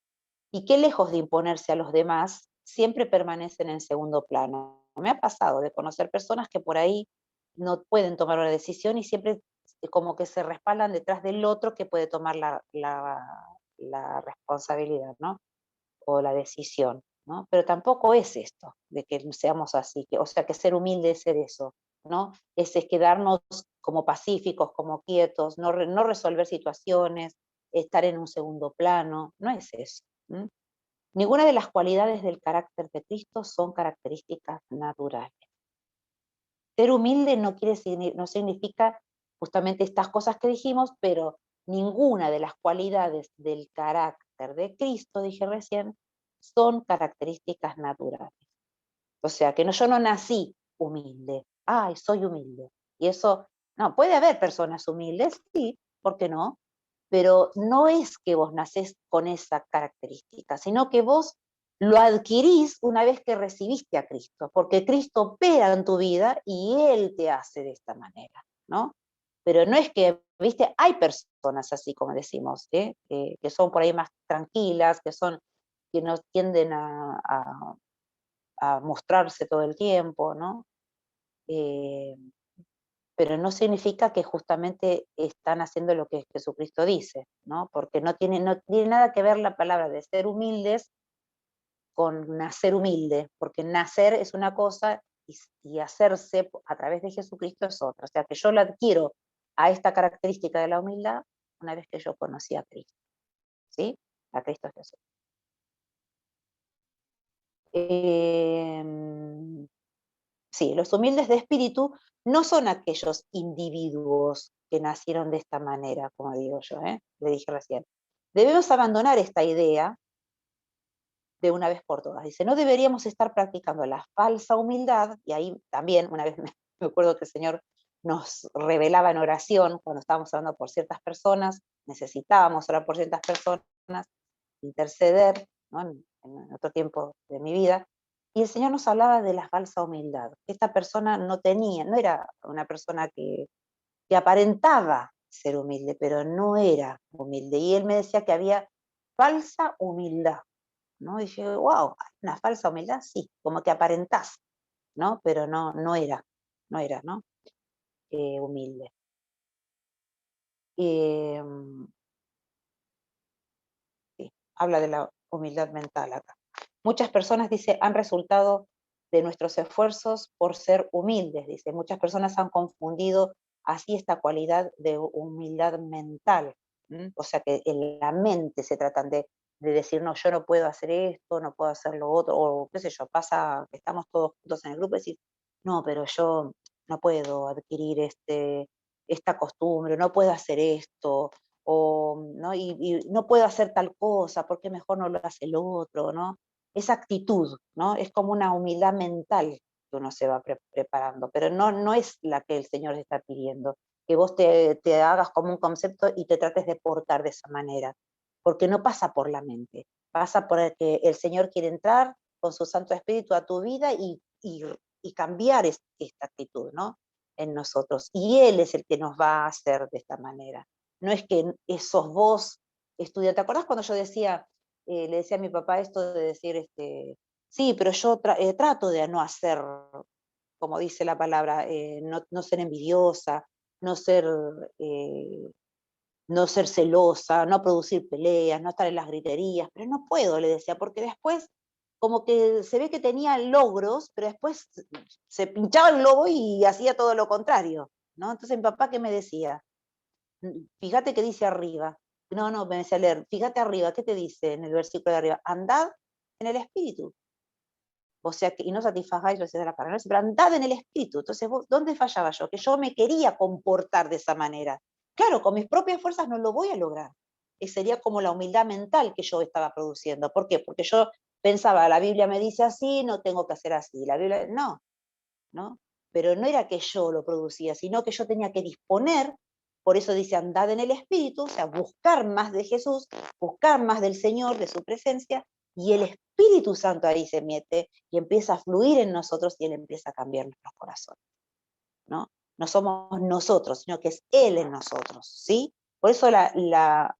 Y que lejos de imponerse a los demás, siempre permanecen en segundo plano. Me ha pasado de conocer personas que por ahí no pueden tomar una decisión y siempre como que se respaldan detrás del otro que puede tomar la responsabilidad, ¿no? O la decisión, ¿no? Pero tampoco es esto, de que seamos así, o sea, que ser humilde es ser eso, ¿no? Es quedarnos como pacíficos, como quietos, no resolver situaciones, estar en un segundo plano, no es eso. ¿M? Ninguna de las cualidades del carácter de Cristo son características naturales. Ser humilde no significa justamente estas cosas que dijimos, pero ninguna de las cualidades del carácter de Cristo, dije recién, son características naturales. O sea, que yo no nací humilde, ay, soy humilde. Y eso, no, puede haber personas humildes, sí, ¿por qué no? Pero no es que vos nacés con esa característica, sino que vos lo adquirís una vez que recibiste a Cristo, porque Cristo opera en tu vida y Él te hace de esta manera, ¿no? Pero no es que, viste, hay personas así como decimos, que son por ahí más tranquilas, que no tienden a mostrarse todo el tiempo, ¿no? Eh, pero no significa que justamente están haciendo lo que Jesucristo dice, ¿no? Porque no tiene nada que ver la palabra de ser humildes con nacer humilde, porque nacer es una cosa y hacerse a través de Jesucristo es otra. O sea, que yo la adquiero a esta característica de la humildad una vez que yo conocí a Cristo, ¿sí? A Cristo Jesús. Em, Sí, los humildes de espíritu no son aquellos individuos que nacieron de esta manera, como digo yo, le dije recién. Debemos abandonar esta idea de una vez por todas. Dice, no deberíamos estar practicando la falsa humildad, y ahí también, una vez me acuerdo que el Señor nos revelaba en oración, cuando estábamos hablando por ciertas personas, necesitábamos orar por ciertas personas, interceder, ¿no? En otro tiempo de mi vida, y el Señor nos hablaba de la falsa humildad. Esta persona no era una persona que aparentaba ser humilde, pero no era humilde. Y él me decía que había falsa humildad, ¿no? Y dije, wow, una falsa humildad, sí, como que aparentás, ¿no? Pero no era, ¿no? Humilde. Eh, sí, habla de la humildad mental acá. Muchas personas, dice, han resultado de nuestros esfuerzos por ser humildes, dice. Muchas personas han confundido así esta cualidad de humildad mental. O sea que en la mente se tratan de decir, no, yo no puedo hacer esto, no puedo hacer lo otro, o qué sé yo, pasa que estamos todos juntos en el grupo y decir, no, pero yo no puedo adquirir esta costumbre, no puedo hacer esto, o, ¿no? Y no puedo hacer tal cosa, porque mejor no lo hace el otro, ¿no? Esa actitud, ¿no? Es como una humildad mental que uno se va preparando, pero no es la que el Señor está pidiendo, que vos te hagas como un concepto y te trates de portar de esa manera, porque no pasa por la mente, pasa por el que el Señor quiere entrar con su Santo Espíritu a tu vida y cambiar esta actitud, ¿no? En nosotros. Y Él es el que nos va a hacer de esta manera. No es que sos vos, estudia. ¿Te acordás cuando yo decía, le decía a mi papá esto de decir, sí, pero yo trato de no hacer, como dice la palabra, no ser envidiosa, no ser, eh, no ser celosa, no producir peleas, no estar en las griterías, pero no puedo, le decía, porque después como que se ve que tenía logros, pero después se pinchaba el globo y hacía todo lo contrario, ¿no? Entonces mi papá, ¿qué me decía? Fíjate que dice arriba. No, me decía leer, fíjate arriba, ¿qué te dice en el versículo de arriba? Andad en el espíritu. O sea, que, y no satisfagáis los deseos de la carne, pero andad en el espíritu. Entonces, ¿dónde fallaba yo? Que yo me quería comportar de esa manera. Claro, con mis propias fuerzas no lo voy a lograr. Sería como la humildad mental que yo estaba produciendo. ¿Por qué? Porque yo pensaba, la Biblia me dice así, no tengo que hacer así. La Biblia, no, ¿no? Pero no era que yo lo producía, sino que yo tenía que disponer, por eso dice andad en el Espíritu, o sea, buscar más de Jesús, buscar más del Señor, de su presencia, y el Espíritu Santo ahí se mete y empieza a fluir en nosotros y Él empieza a cambiar nuestros corazones, ¿no? No somos nosotros, sino que es Él en nosotros, ¿sí? Por eso la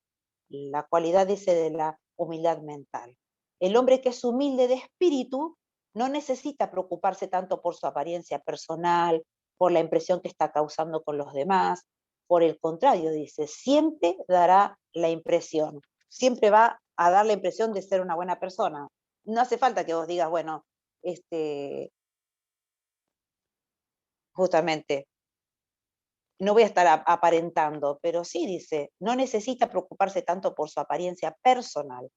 cualidad dice de la humildad mental. El hombre que es humilde de espíritu no necesita preocuparse tanto por su apariencia personal, por la impresión que está causando con los demás. Por el contrario, dice, siempre dará la impresión, siempre va a dar la impresión de ser una buena persona. No hace falta que vos digas, bueno, justamente, no voy a estar aparentando, pero sí dice, no necesita preocuparse tanto por su apariencia personal,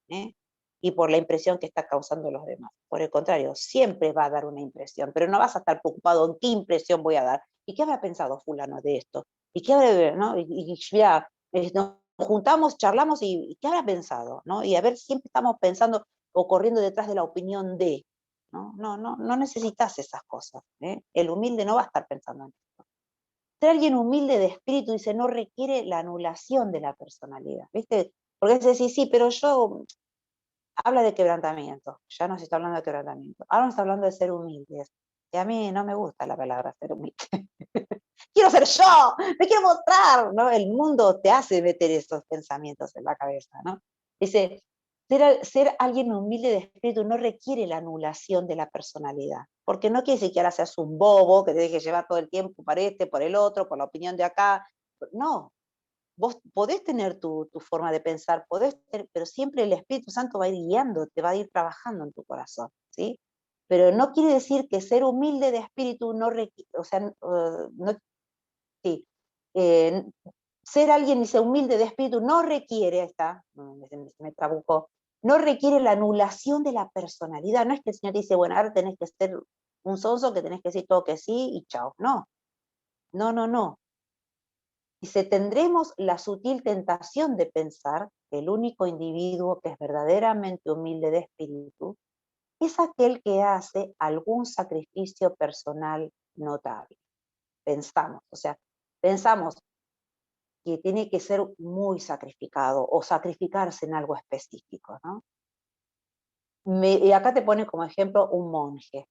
y por la impresión que está causando los demás. Por el contrario, siempre va a dar una impresión, pero no vas a estar preocupado en qué impresión voy a dar. ¿Y qué habrá pensado fulano de esto? ¿Y qué habrá, no? Y ya, nos juntamos, charlamos y qué habrá pensado, ¿no? Y a ver, siempre estamos pensando o corriendo detrás de la opinión de, no necesitas esas cosas, ¿eh? El humilde no va a estar pensando en eso. Ser alguien humilde de espíritu, dice, no requiere la anulación de la personalidad, ¿viste? Porque es decir, sí, pero yo, habla de quebrantamiento, ya no se está hablando de quebrantamiento, ahora nos está hablando de ser humildes, y a mí no me gusta la palabra ser humilde. Quiero ser yo, me quiero mostrar, ¿no? El mundo te hace meter esos pensamientos en la cabeza, ¿no? Dice, ser alguien humilde de espíritu no requiere la anulación de la personalidad, porque no quiere decir que ahora seas un bobo, que te dejes llevar todo el tiempo por este, por el otro, por la opinión de acá. No, vos podés tener tu forma de pensar, pero siempre el Espíritu Santo va a ir guiando, te va a ir trabajando en tu corazón, ¿sí? Pero no quiere decir que ser humilde de espíritu no requiere, o sea, no, sí, eh, ser alguien, dice, humilde de espíritu no requiere, está, me trabucó, no requiere la anulación de la personalidad. No es que el Señor dice, bueno, ahora tenés que ser un sonso, que tenés que decir todo que sí y chao. No, no. Dice, tendremos la sutil tentación de pensar que el único individuo que es verdaderamente humilde de espíritu es aquel que hace algún sacrificio personal notable. Pensamos que tiene que ser muy sacrificado o sacrificarse en algo específico, ¿no? Y acá te pone como ejemplo un monje,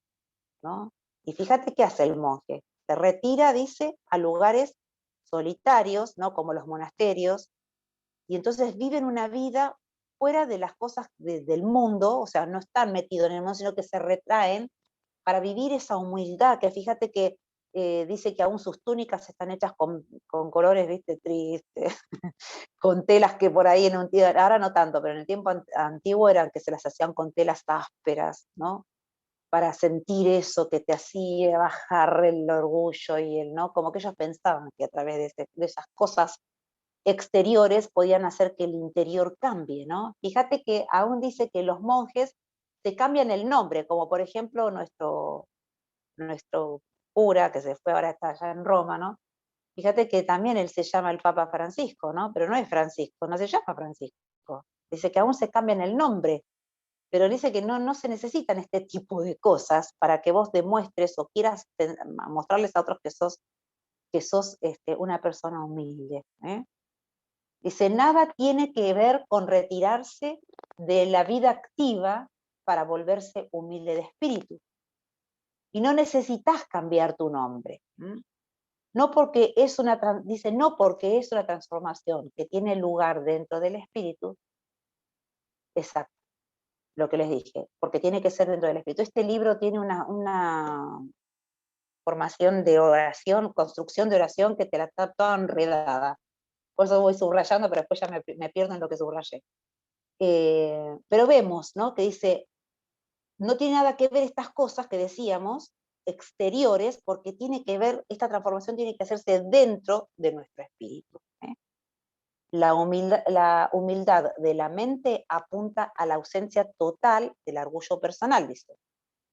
¿no? Y fíjate qué hace el monje. Se retira, dice, a lugares solitarios, ¿no? Como los monasterios, y entonces viven una vida fuera de las cosas del mundo, o sea, no están metidos en el mundo, sino que se retraen para vivir esa humildad, que fíjate que dice que aún sus túnicas están hechas con colores, viste, tristes, con telas que por ahí ahora no tanto, pero en el tiempo antiguo eran que se las hacían con telas ásperas, ¿no? Para sentir eso que te hacía bajar el orgullo y el, ¿no? Como que ellos pensaban que a través de esas cosas exteriores podían hacer que el interior cambie, ¿no? Fíjate que aún dice que los monjes se cambian el nombre, como por ejemplo nuestro cura, que se fue ahora está allá en Roma, ¿no? Fíjate que también él se llama el Papa Francisco, ¿no? Pero no es Francisco, no se llama Francisco. Dice que aún se cambian el nombre, pero dice que no se necesitan este tipo de cosas para que vos demuestres o quieras mostrarles a otros que sos una persona humilde. ¿Eh? Dice, nada tiene que ver con retirarse de la vida activa para volverse humilde de espíritu. Y no necesitas cambiar tu nombre. No porque es dice, no porque es una transformación que tiene lugar dentro del espíritu, exacto, lo que les dije, porque tiene que ser dentro del espíritu. Este libro tiene una formación de oración, construcción de oración que te la está toda enredada. Por eso voy subrayando, pero después ya me pierdo en lo que subrayé. Pero vemos, ¿no? Que dice, no tiene nada que ver estas cosas que decíamos, exteriores, porque tiene que ver, esta transformación tiene que hacerse dentro de nuestro espíritu. ¿Eh? La humildad de la mente apunta a la ausencia total del orgullo personal, dice.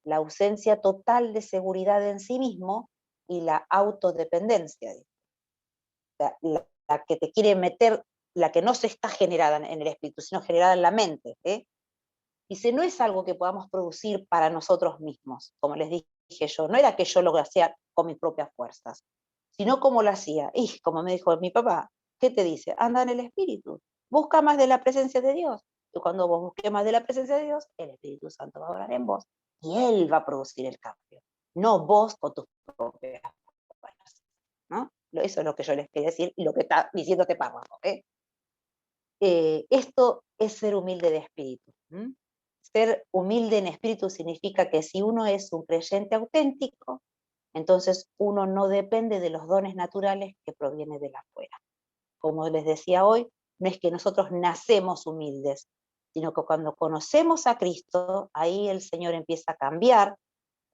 La ausencia total de seguridad en sí mismo y la autodependencia. Dice. La que te quiere meter, la que no se está generada en el espíritu, sino generada en la mente. Dice, no es algo que podamos producir para nosotros mismos, como les dije yo, no era que yo lo hacía con mis propias fuerzas, sino como lo hacía. Y como me dijo mi papá, ¿qué te dice? Anda en el espíritu, busca más de la presencia de Dios. Y cuando vos busques más de la presencia de Dios, el Espíritu Santo va a orar en vos y Él va a producir el cambio, no vos con tus propias fuerzas. ¿No? Eso es lo que yo les quería decir y lo que está diciendo este párrafo. Esto es ser humilde de espíritu. Ser humilde en espíritu significa que si uno es un creyente auténtico, entonces uno no depende de los dones naturales que provienen de afuera. Como les decía hoy, no es que nosotros nacemos humildes, sino que cuando conocemos a Cristo, ahí el Señor empieza a cambiar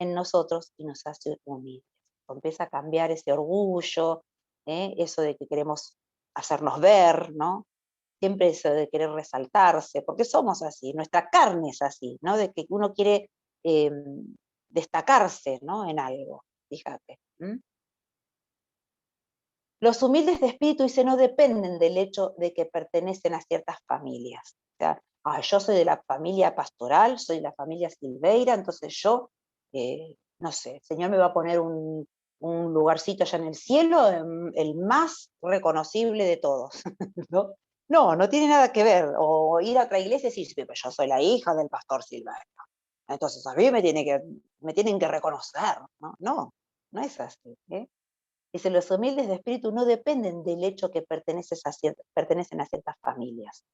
en nosotros y nos hace humildes. Empieza a cambiar ese orgullo, eso de que queremos hacernos ver, ¿no? Siempre eso de querer resaltarse, porque somos así, nuestra carne es así, ¿no? De que uno quiere destacarse, ¿no? En algo, fíjate. Los humildes de espíritu, dice, no dependen del hecho de que pertenecen a ciertas familias. O sea, yo soy de la familia pastoral, soy de la familia Silveira, entonces yo, no sé, el Señor me va a poner un lugarcito allá en el cielo, el más reconocible de todos, ¿no? No tiene nada que ver. O ir a otra iglesia y decir, pero yo soy la hija del pastor Silveira. Entonces a mí me tienen que reconocer, ¿no? No es así. Dice, los humildes de espíritu no dependen del hecho que pertenecen a ciertas familias.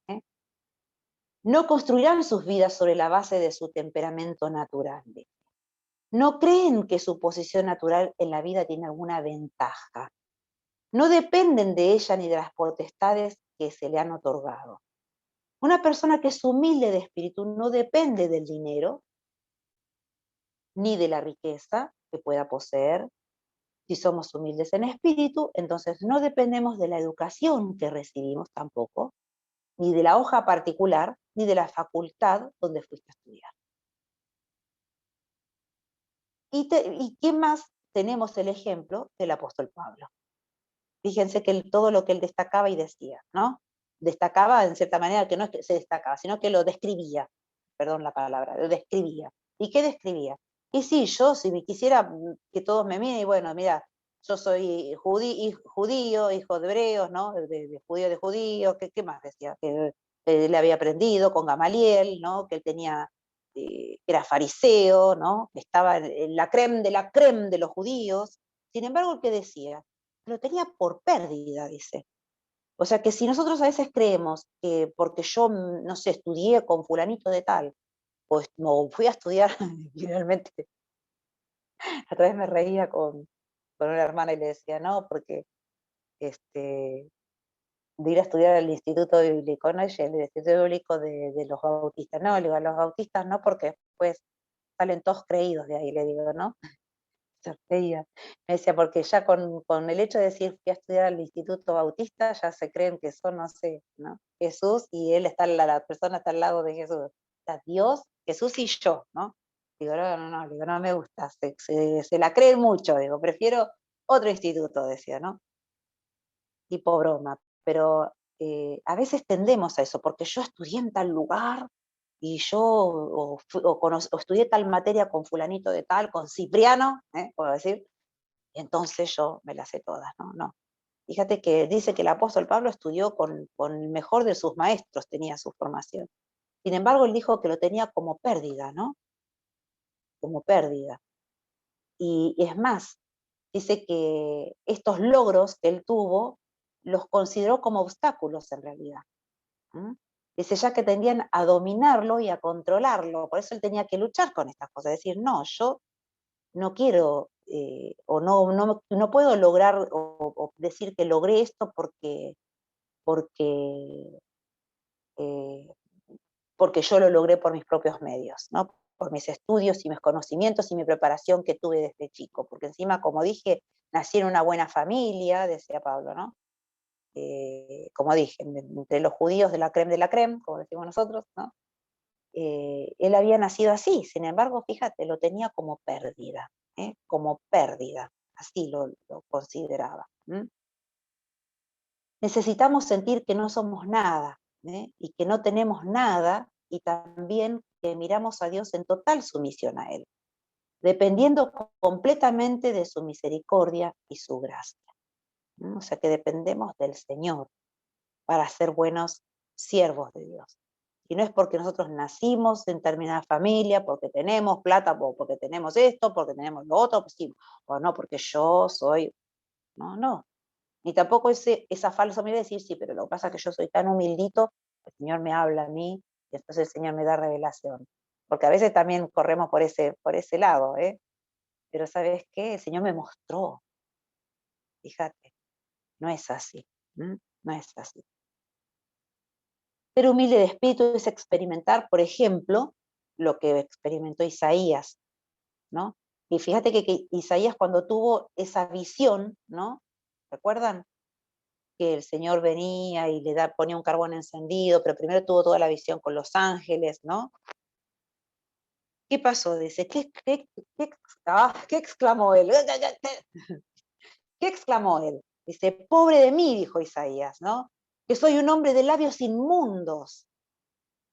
No construirán sus vidas sobre la base de su temperamento natural. No creen que su posición natural en la vida tiene alguna ventaja. No dependen de ella ni de las potestades que se le han otorgado. Una persona que es humilde de espíritu no depende del dinero ni de la riqueza que pueda poseer. Si somos humildes en espíritu, entonces no dependemos de la educación que recibimos tampoco, ni de la hoja particular, ni de la facultad donde fuiste a estudiar. ¿Y quién más? Tenemos el ejemplo del apóstol Pablo. Fíjense que todo lo que él destacaba y decía, ¿no? Destacaba en cierta manera, que no es que se destacaba, sino que lo describía, perdón la palabra, lo describía. ¿Y qué describía? Y sí, yo si me quisiera que todos me miren, y bueno, mira, yo soy judío, hijo de hebreos, ¿no? De judíos, ¿qué más decía? Que le había aprendido con Gamaliel, ¿no? Que él tenía, que era fariseo, ¿no? Que estaba en la creme de los judíos. Sin embargo, ¿qué decía? Lo tenía por pérdida, dice. O sea que si nosotros a veces creemos que porque yo, no sé, estudié con fulanito de tal, pues no fui a estudiar, finalmente, a través me reía con una hermana y le decía, no, porque este, de ir a estudiar al instituto bíblico, ¿no? Y el instituto bíblico de los bautistas, no, le digo, a los bautistas no, porque después salen todos creídos de ahí, le digo, ¿no? Se reía. Me decía, porque ya con el hecho de decir fui a estudiar al Instituto Bautista, ya se creen que son, no sé, ¿no? Jesús y él está, la persona está al lado de Jesús. Está Dios, Jesús y yo, ¿no? Digo, no, no, no, digo, no me gusta, se la creen mucho, digo, prefiero otro instituto, decía, ¿no? Tipo broma, pero a veces tendemos a eso, porque yo estudié en tal lugar y yo o estudié tal materia con fulanito de tal, con Cipriano, puedo decir, entonces yo me las sé todas, ¿no? No. Fíjate que dice que el apóstol Pablo estudió con el mejor de sus maestros, tenía su formación. Sin embargo, él dijo que lo tenía como pérdida, ¿no? Como pérdida. Y es más, dice que estos logros que él tuvo los consideró como obstáculos en realidad. ¿Mm? Dice ya que tendían a dominarlo y a controlarlo, por eso él tenía que luchar con estas cosas, decir, no, yo no quiero o no puedo lograr o decir que logré esto porque, eh, porque yo lo logré por mis propios medios, ¿no? Por mis estudios y mis conocimientos y mi preparación que tuve desde chico, porque encima, como dije, nací en una buena familia, decía Pablo, ¿no? Como dije, entre los judíos de la creme, como decimos nosotros, ¿no? Él había nacido así, sin embargo, fíjate, lo tenía como pérdida, como pérdida, así lo consideraba. Necesitamos sentir que no somos nada, y que no tenemos nada, y también que miramos a Dios en total sumisión a Él, dependiendo completamente de su misericordia y su gracia. O sea que dependemos del Señor para ser buenos siervos de Dios. Y no es porque nosotros nacimos en determinada familia, porque tenemos plata, o porque tenemos esto, porque tenemos lo otro, pues sí, o no, porque yo soy, no, no. Ni tampoco esa falsa humildad de decir, sí, pero lo que pasa es que yo soy tan humildito, el Señor me habla a mí, y entonces el Señor me da revelación. Porque a veces también corremos por ese lado, pero ¿sabes qué? El Señor me mostró, fíjate, no es así, no es así. Ser humilde de espíritu es experimentar, por ejemplo, lo que experimentó Isaías, ¿no? Y fíjate que Isaías cuando tuvo esa visión, ¿no? ¿Recuerdan? Que el Señor venía y ponía un carbón encendido, pero primero tuvo toda la visión con los ángeles, ¿no? ¿Qué pasó? Dice, ¿qué exclamó él? ¿Qué exclamó él? Dice, pobre de mí, dijo Isaías, ¿no? Que soy un hombre de labios inmundos,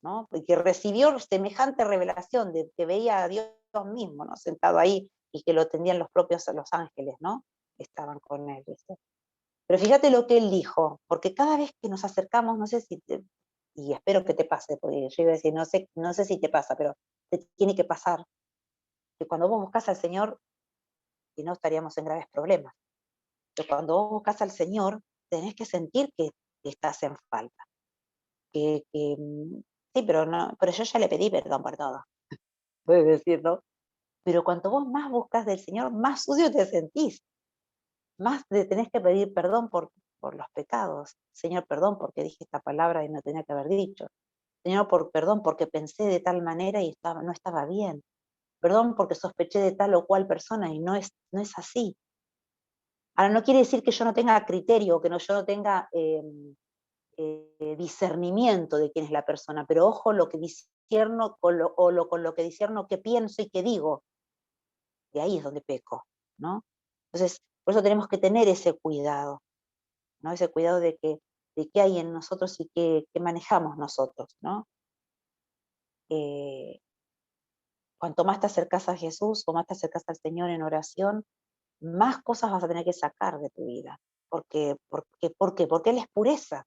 ¿no? Y que recibió semejante revelación de que veía a Dios mismo, ¿no? Sentado ahí y que lo tendían los propios los ángeles, ¿no? Estaban con él, ¿viste? Pero fíjate lo que él dijo, porque cada vez que nos acercamos, no sé si y espero que te pase, porque yo iba a decir, no sé si te pasa, pero te tiene que pasar, que cuando vos buscas al Señor, si no estaríamos en graves problemas, pero cuando vos buscas al Señor, tenés que sentir que estás en falta, sí, pero no, pero yo ya le pedí perdón por todo, puedes decir, ¿no? Pero cuanto vos más buscas del Señor, más sucio te sentís, más tenés que pedir perdón por los pecados. Señor, perdón porque dije esta palabra y no tenía que haber dicho. Señor, perdón porque pensé de tal manera y no estaba bien. Perdón porque sospeché de tal o cual persona y no es así. Ahora, no quiere decir que yo no tenga criterio, que yo no tenga discernimiento de quién es la persona, pero ojo lo que discierno con lo que discierno que pienso y que digo. Y ahí es donde peco, ¿no? Entonces, por eso tenemos que tener ese cuidado, ¿no? Ese cuidado de qué hay en nosotros y qué manejamos nosotros, ¿no? Eh, Cuanto más te acercas a Jesús o más te acercas al Señor en oración, más cosas vas a tener que sacar de tu vida. ¿Por qué? Porque Él es pureza.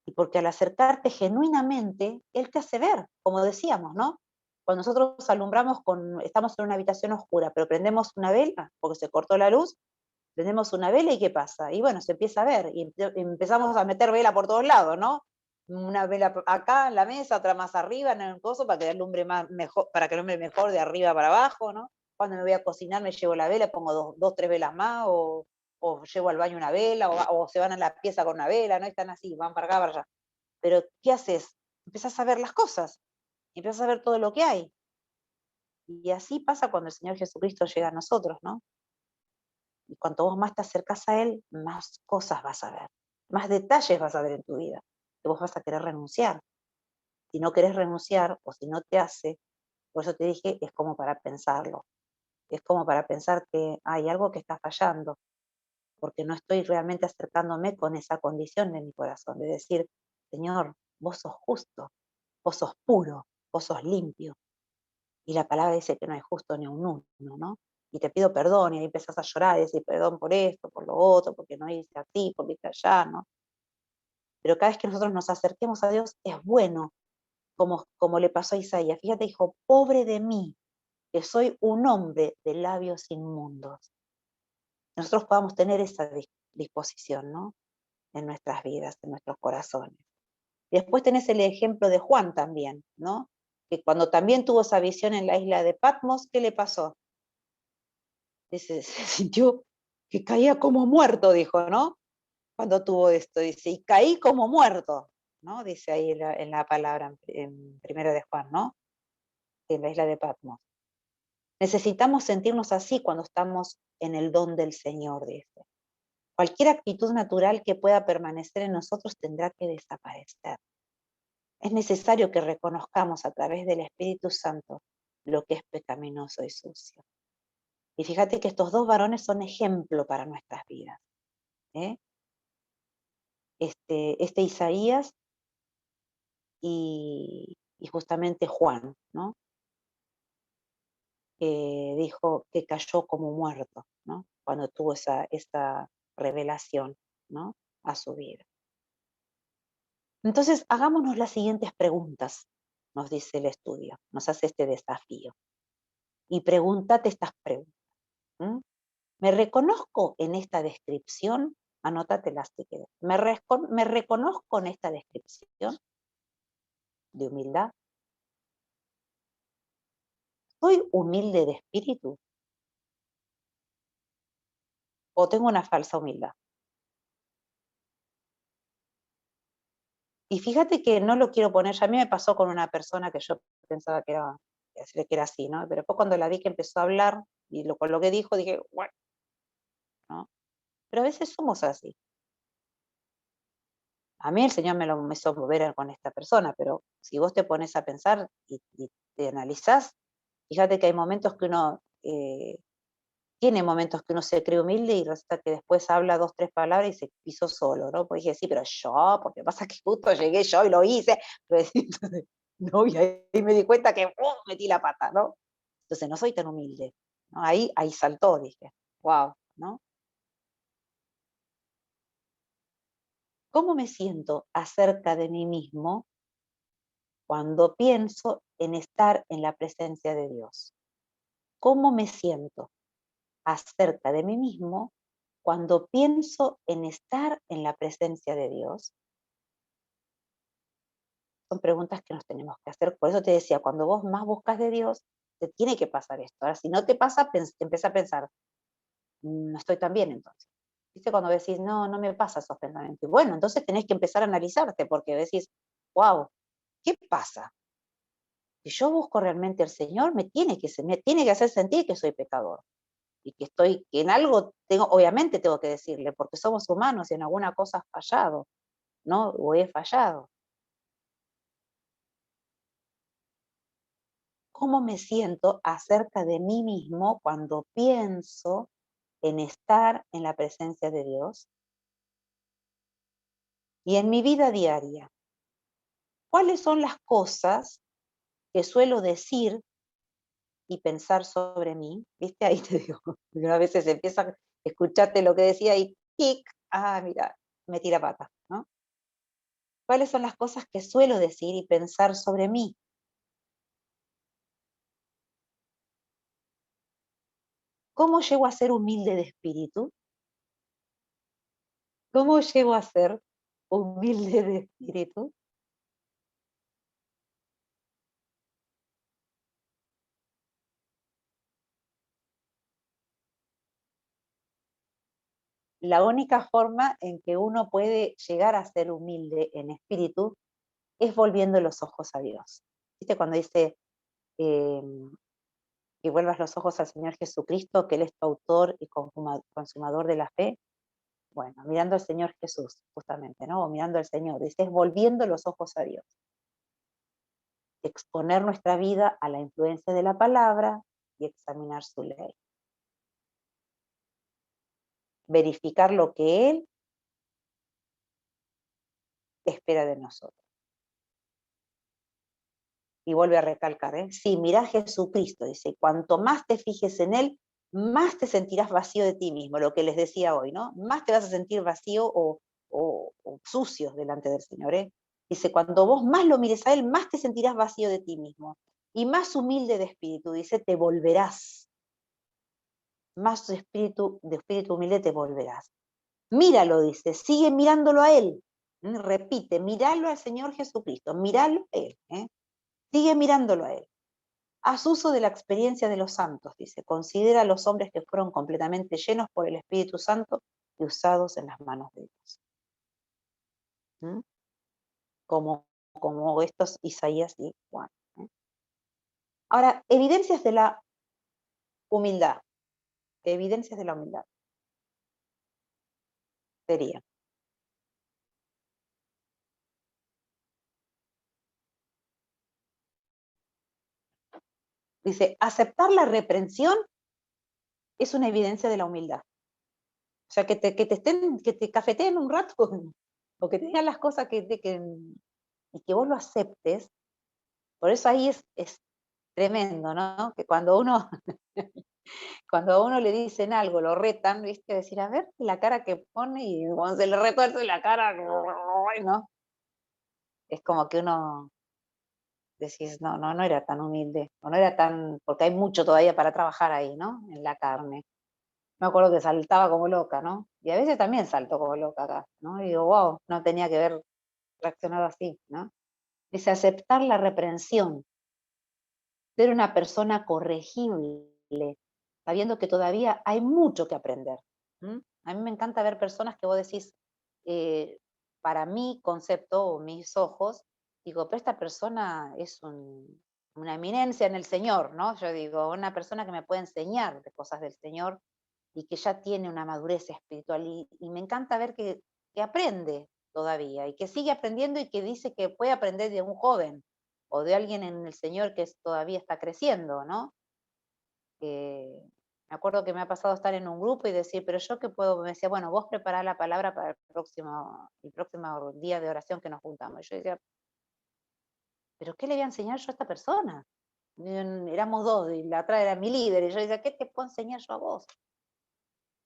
Y porque al acercarte genuinamente, Él te hace ver, como decíamos, ¿no? Cuando nosotros estamos en una habitación oscura, pero prendemos una vela, porque se cortó la luz, prendemos una vela y ¿qué pasa? Y bueno, se empieza a ver, y empezamos a meter vela por todos lados, ¿no? Una vela acá en la mesa, otra más arriba en el coso, para que alumbre mejor de arriba para abajo, ¿no? cuando me voy a cocinar me llevo la vela, pongo dos, tres velas más, o llevo al baño una vela, o se van a la pieza con una vela, no están así, van para acá, para allá. Pero, ¿qué haces? Empezás a ver las cosas, empezás a ver todo lo que hay. Y así pasa cuando el Señor Jesucristo llega a nosotros, ¿no? Y cuanto vos más te acercás a Él, más cosas vas a ver, más detalles vas a ver en tu vida, que vos vas a querer renunciar. Si no querés renunciar, o si no te hace, por eso te dije, es como para pensarlo. Es como para pensar que hay algo que está fallando, porque no estoy realmente acercándome con esa condición de mi corazón, de decir, Señor, vos sos justo, vos sos puro, vos sos limpio. Y la palabra dice que no hay justo ni un uno, ¿no? Y te pido perdón, y ahí empezás a llorar y decir perdón por esto, por lo otro, porque no hice así, porque hice allá, ¿no? Pero cada vez que nosotros nos acerquemos a Dios, es bueno, como le pasó a Isaías. Fíjate, dijo, pobre de mí, que soy un hombre de labios inmundos. Nosotros podamos tener esa disposición, ¿no? En nuestras vidas, en nuestros corazones. Y después tenés el ejemplo de Juan también, ¿no? Que cuando también tuvo esa visión en la isla de Patmos, ¿qué le pasó? Dice, se sintió que caía como muerto, dijo, ¿no? Cuando tuvo esto, dice, y caí como muerto, ¿no? Dice ahí en la palabra, en primero de Juan, ¿no? En la isla de Patmos. Necesitamos sentirnos así cuando estamos en el don del Señor, dice. Cualquier actitud natural que pueda permanecer en nosotros tendrá que desaparecer. Es necesario que reconozcamos a través del Espíritu Santo lo que es pecaminoso y sucio. Y fíjate que estos dos varones son ejemplo para nuestras vidas, ¿eh? Este Isaías y justamente Juan, ¿no? Que dijo que cayó como muerto, ¿no? Cuando tuvo esa revelación, ¿no? A su vida. Entonces, hagámonos las siguientes preguntas, nos dice el estudio, nos hace este desafío. Y pregúntate estas preguntas. ¿M? ¿Me reconozco en esta descripción? Anótatelas si quieres. ¿Me reconozco en esta descripción de humildad? ¿Soy humilde de espíritu o tengo una falsa humildad? Y fíjate que no lo quiero poner, ya a mí me pasó con una persona que yo pensaba que era así, ¿no? Pero después cuando la vi que empezó a hablar y con lo que dijo, dije, bueno, ¿no? Pero a veces somos así. A mí el Señor me hizo mover con esta persona, pero si vos te pones a pensar y te analizás, fíjate que hay momentos que uno tiene momentos que uno se cree humilde y resulta que después habla dos, tres palabras y se pisó solo, ¿no? Porque dije, sí, pero yo, porque pasa que justo llegué yo y lo hice. Pero, entonces, no, y ahí me di cuenta que metí la pata, ¿no? Entonces no soy tan humilde, ¿no? Ahí saltó, dije, wow, ¿no? ¿Cómo me siento acerca de mí mismo cuando pienso en estar en la presencia de Dios? ¿Cómo me siento acerca de mí mismo cuando pienso en estar en la presencia de Dios? Son preguntas que nos tenemos que hacer. Por eso te decía, cuando vos más buscas de Dios, te tiene que pasar esto. Ahora, si no te pasa, empieza a pensar, no estoy tan bien entonces. ¿Viste? Cuando decís, no, no me pasa esos pensamientos. Y bueno, entonces tenés que empezar a analizarte, porque decís, wow, ¿qué pasa? Si yo busco realmente al Señor, me tiene que hacer sentir que soy pecador. Y que en algo obviamente tengo que decirle, porque somos humanos y en alguna cosa has fallado, ¿no? O he fallado. ¿Cómo me siento acerca de mí mismo cuando pienso en estar en la presencia de Dios? Y en mi vida diaria, ¿cuáles son las cosas que suelo decir y pensar sobre mí? ¿Viste? Ahí te digo, porque a veces empieza a escucharte lo que decía y tic, mira, me tira pata, ¿no? ¿Cuáles son las cosas que suelo decir y pensar sobre mí? ¿Cómo llego a ser humilde de espíritu? ¿Cómo llego a ser humilde de espíritu? la única forma en que uno puede llegar a ser humilde en espíritu es volviendo los ojos a Dios. ¿Viste cuando dice que vuelvas los ojos al Señor Jesucristo, que Él es tu autor y consumador de la fe? Bueno, mirando al Señor Jesús, justamente, ¿no? O mirando al Señor, dice, es volviendo los ojos a Dios. Exponer nuestra vida a la influencia de la palabra y examinar su ley. Verificar lo que Él espera de nosotros. Y vuelve a recalcar, sí, mirá a Jesucristo, dice, cuanto más te fijes en Él, más te sentirás vacío de ti mismo, lo que les decía hoy, ¿no? Más te vas a sentir vacío o sucio delante del Señor, ¿eh? Dice, cuando vos más lo mires a Él, más te sentirás vacío de ti mismo. Y más humilde de espíritu, dice, te volverás. Más de espíritu humilde te volverás. Míralo, dice, sigue mirándolo a Él. Repite, míralo al Señor Jesucristo, míralo a Él, sigue mirándolo a Él. Haz uso de la experiencia de los santos, dice, considera a los hombres que fueron completamente llenos por el Espíritu Santo y usados en las manos de Dios. Como estos Isaías y Juan. Ahora, evidencias de la humildad. Evidencias de la humildad. Sería. Dice, aceptar la reprensión es una evidencia de la humildad. O sea, que te cafeteen un rato, o que te digan las cosas y que vos lo aceptes. Por eso ahí es tremendo, ¿no? Que cuando a uno le dicen algo, lo retan, ¿viste? Decir, a ver la cara que pone, y cuando se le retuerce la cara, ¿no? Es como que uno decís, no era tan humilde, o no era tan, porque hay mucho todavía para trabajar ahí, ¿no? En la carne. Me acuerdo que saltaba como loca, ¿no? Y a veces también salto como loca acá, ¿no? Y digo, wow, no tenía que haber reaccionado así, ¿no? Dice, aceptar la reprensión, ser una persona corregible, sabiendo que todavía hay mucho que aprender. A mí me encanta ver personas que vos decís, para mi concepto o mis ojos, digo, pero esta persona es una eminencia en el Señor, ¿no? Yo digo, una persona que me puede enseñar de cosas del Señor y que ya tiene una madurez espiritual, y me encanta ver que aprende todavía y que sigue aprendiendo y que dice que puede aprender de un joven o de alguien en el Señor que todavía está creciendo, ¿no? Me acuerdo que me ha pasado estar en un grupo y decir, pero yo qué puedo, me decía, bueno, vos prepará la palabra para el próximo día de oración que nos juntamos. Y yo decía, pero ¿qué le voy a enseñar yo a esta persona? Éramos dos y la otra era mi líder, y yo decía, ¿qué te puedo enseñar yo a vos?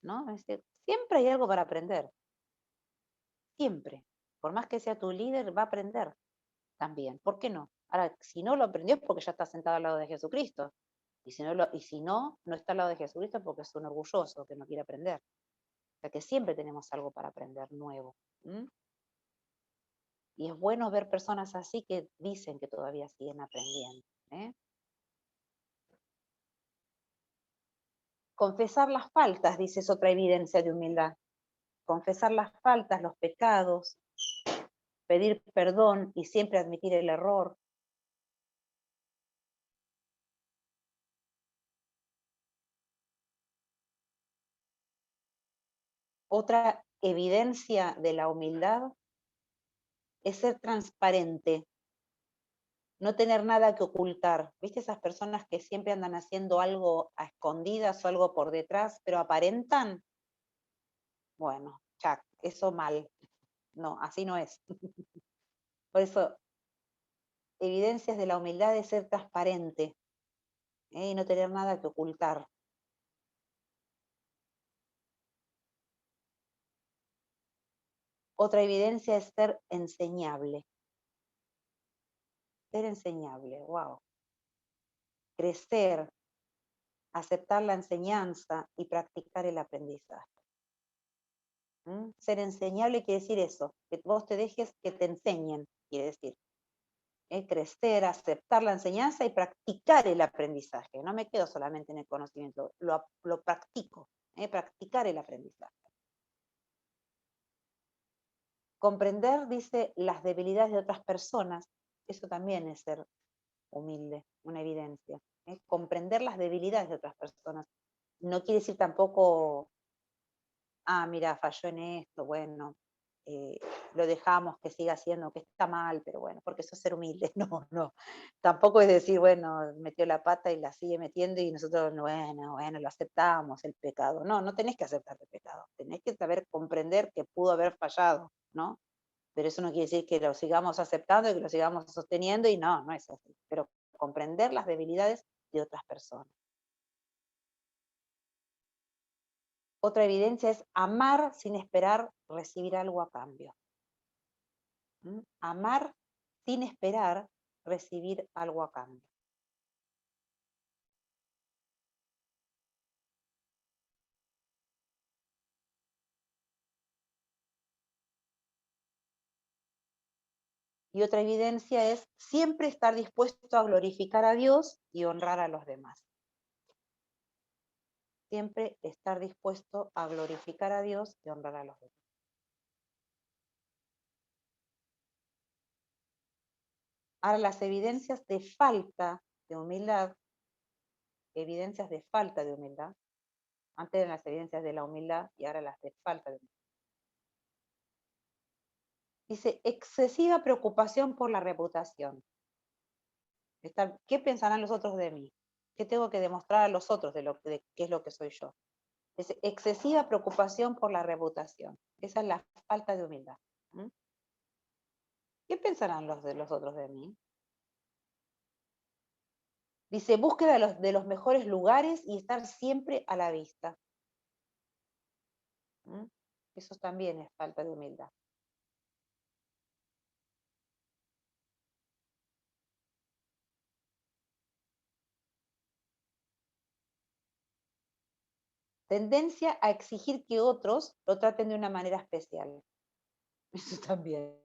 ¿No? Es decir, siempre hay algo para aprender, siempre. Por más que sea tu líder, va a aprender también. ¿Por qué no? Ahora, si no lo aprendió es porque ya está sentado al lado de Jesucristo. Y si no está al lado de Jesucristo es porque es un orgulloso que no quiere aprender. O sea que siempre tenemos algo para aprender nuevo. Y es bueno ver personas así que dicen que todavía siguen aprendiendo. Confesar las faltas, dice, es otra evidencia de humildad. Confesar las faltas, los pecados, pedir perdón y siempre admitir el error. Otra evidencia de la humildad es ser transparente, no tener nada que ocultar. ¿Viste esas personas que siempre andan haciendo algo a escondidas o algo por detrás, pero aparentan? Bueno, chac, eso mal. No, así no es. Por eso, evidencias de la humildad es ser transparente, y no tener nada que ocultar. Otra evidencia es ser enseñable. Ser enseñable, wow. Crecer, aceptar la enseñanza y practicar el aprendizaje. Ser enseñable quiere decir eso, que vos te dejes que te enseñen, quiere decir. Crecer, aceptar la enseñanza y practicar el aprendizaje. No me quedo solamente en el conocimiento, lo practico, practicar el aprendizaje. comprender, dice, las debilidades de otras personas, eso también es ser humilde, una evidencia. Comprender las debilidades de otras personas. No quiere decir tampoco, mira, falló en esto, bueno, lo dejamos que siga haciendo, que está mal, pero bueno, porque eso es ser humilde. No, no. Tampoco es decir, bueno, metió la pata y la sigue metiendo y nosotros, bueno, lo aceptamos, el pecado. No, no tenés que aceptar el pecado. Tenés que saber comprender que pudo haber fallado, ¿no? Pero eso no quiere decir que lo sigamos aceptando y que lo sigamos sosteniendo y no, no es así. Pero comprender las debilidades de otras personas. Otra evidencia es amar sin esperar recibir algo a cambio. Amar sin esperar recibir algo a cambio. Y otra evidencia es siempre estar dispuesto a glorificar a Dios y honrar a los demás. Siempre estar dispuesto a glorificar a Dios y honrar a los demás. Ahora, las evidencias de falta de humildad, evidencias de falta de humildad, antes eran las evidencias de la humildad y ahora las de falta de humildad. Dice, excesiva preocupación por la reputación. ¿Qué pensarán los otros de mí? ¿Qué tengo que demostrar a los otros de qué es lo que soy yo? Dice, excesiva preocupación por la reputación. Esa es la falta de humildad. ¿Qué pensarán los otros de mí? Dice, búsqueda de los mejores lugares y estar siempre a la vista. Eso también es falta de humildad. Tendencia a exigir que otros lo traten de una manera especial. Eso también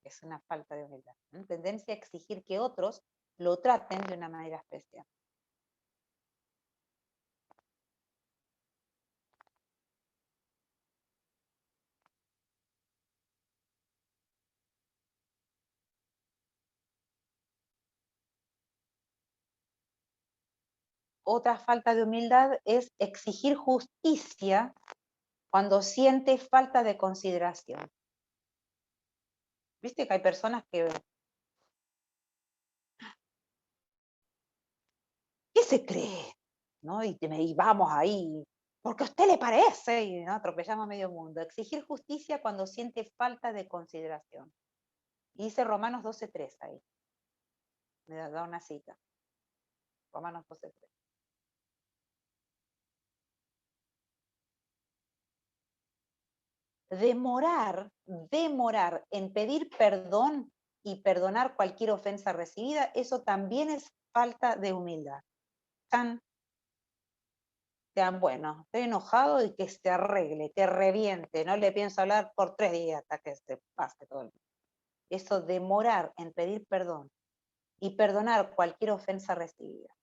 es una falta de humildad. Tendencia a exigir que otros lo traten de una manera especial. Otra falta de humildad es exigir justicia cuando siente falta de consideración. Viste que hay personas que, ¿qué se cree? ¿No? Y vamos ahí, porque a usted le parece, y ¿no? Atropellamos a medio mundo. Exigir justicia cuando siente falta de consideración. Y dice Romanos 12:3 ahí. Me da una cita. Romanos 12:3. Demorar en pedir perdón y perdonar cualquier ofensa recibida, eso también es falta de humildad. Bueno, estoy enojado y que se arregle, que reviente, no le pienso hablar por 3 días hasta que se pase todo el mundo. Eso, demorar en pedir perdón y perdonar cualquier ofensa recibida.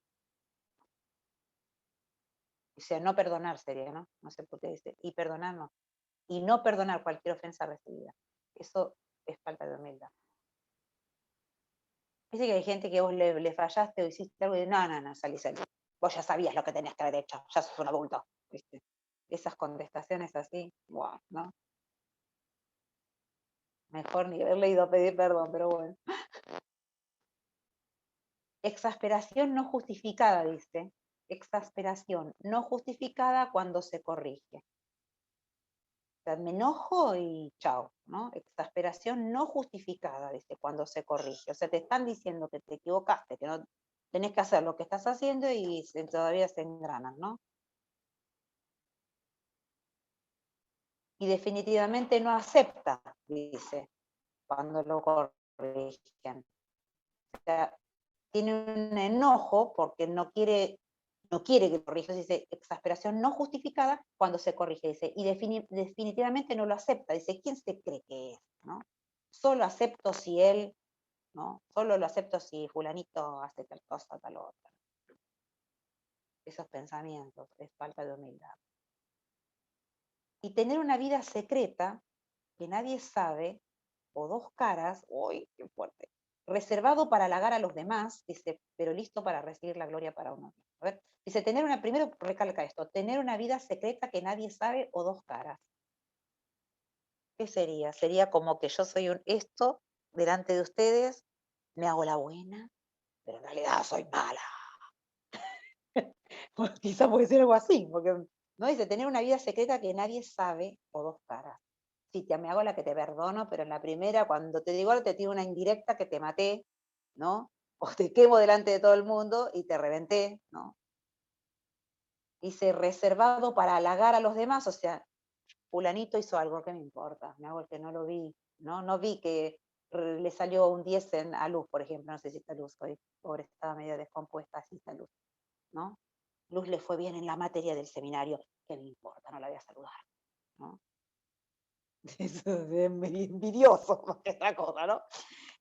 O sea, no perdonar sería, ¿no? No sé por qué dice, y perdonar no. Y no perdonar cualquier ofensa recibida. Eso es falta de humildad. Dice que hay gente que vos le fallaste o hiciste algo y no, salí. Vos ya sabías lo que tenías que haber hecho, ya sos un adulto, ¿viste? Esas contestaciones así, wow, ¿no? Mejor ni haber leído pedir perdón, pero bueno. Exasperación no justificada, dice. Exasperación no justificada cuando se corrige. O sea, me enojo y chao, ¿no? Exasperación no justificada, dice, cuando se corrige. O sea, te están diciendo que te equivocaste, que no tenés que hacer lo que estás haciendo y todavía se engranan, ¿no? Y definitivamente no acepta, dice, cuando lo corrigen. O sea, tiene un enojo porque no quiere que lo corrija, dice exasperación no justificada cuando se corrige, dice, y definitivamente no lo acepta, dice, ¿quién se cree que es? ¿No? Solo acepto si él, ¿no? Solo lo acepto si fulanito hace tal cosa, tal otra. Esos pensamientos es falta de humildad. y tener una vida secreta que nadie sabe, o dos caras, uy, qué fuerte, reservado para halagar a los demás, dice, pero listo para recibir la gloria para uno mismo. A ver, dice, primero recalca esto, tener una vida secreta que nadie sabe o dos caras. ¿Qué sería? Sería como que yo soy esto delante de ustedes, me hago la buena, pero en realidad soy mala. Pues quizá puede ser algo así, porque no dice tener una vida secreta que nadie sabe o dos caras. Sí, me hago la que te perdono, pero en la primera, cuando te digo algo, te tiro una indirecta que te maté, ¿no? O te quemo delante de todo el mundo y te reventé, ¿no? Dice reservado para halagar a los demás, o sea, fulanito hizo algo, ¿qué me importa? Me hago el que no lo vi, ¿no? No vi que le salió un 10 a Luz, por ejemplo, no sé si está Luz hoy, pobre, estaba medio descompuesta, así está Luz, ¿no? Luz le fue bien en la materia del seminario, ¿qué me importa? No la voy a saludar, ¿no? Eso es envidioso, más que otra cosa, ¿no?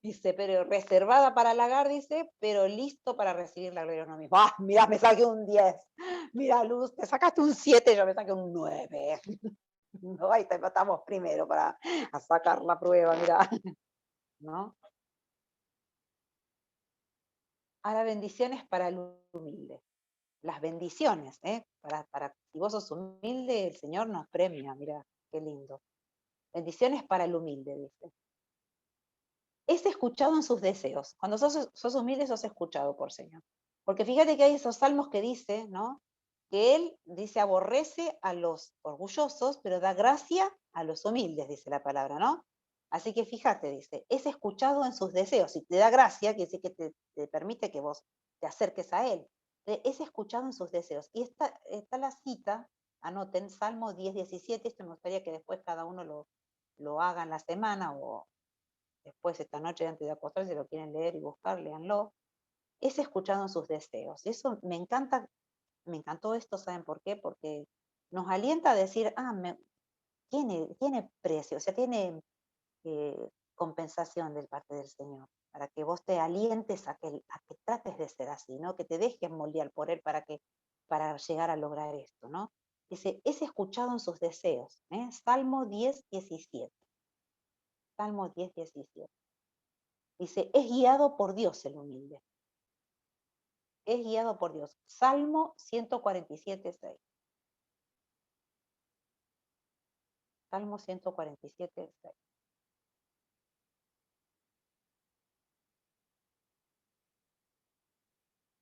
Dice, pero reservada para halagar, dice, pero listo para recibir la gloria de uno mismo. ¡Ah, mira, me saqué un 10! Mira, Luz, te sacaste un 7, yo me saqué un 9. No, ahí estamos primero para sacar la prueba, mira, ¿no? Ahora bendiciones para el humilde. Las bendiciones, ¿eh? Si vos sos humilde, el Señor nos premia, mira, qué lindo. Bendiciones para el humilde, dice. Es escuchado en sus deseos. Cuando sos humilde, sos escuchado por Señor. Porque fíjate que hay esos salmos que dice, ¿no? Que Él, dice, aborrece a los orgullosos, pero da gracia a los humildes, dice la palabra, ¿no? Así que fíjate, dice, es escuchado en sus deseos. Si te da gracia, quiere decir que te permite que vos te acerques a Él. Es escuchado en sus deseos. Y está la cita, anoten, Salmo 10:17, esto me gustaría que después cada uno lo haga en la semana o después esta noche antes de acostarse, si lo quieren leer y buscar, léanlo, es escuchado en sus deseos. Y eso me encanta, me encantó esto, ¿saben por qué? Porque nos alienta a decir, tiene precio, o sea, tiene compensación de parte del Señor, para que vos te alientes a que trates de ser así, ¿no? Que te dejes moldear por Él para llegar a lograr esto, ¿no? Dice, es escuchado en sus deseos, ¿eh? Salmo 10:17. Salmo 10:17. Dice, es guiado por Dios el humilde. Es guiado por Dios. Salmo 147:6. Salmo 147:6.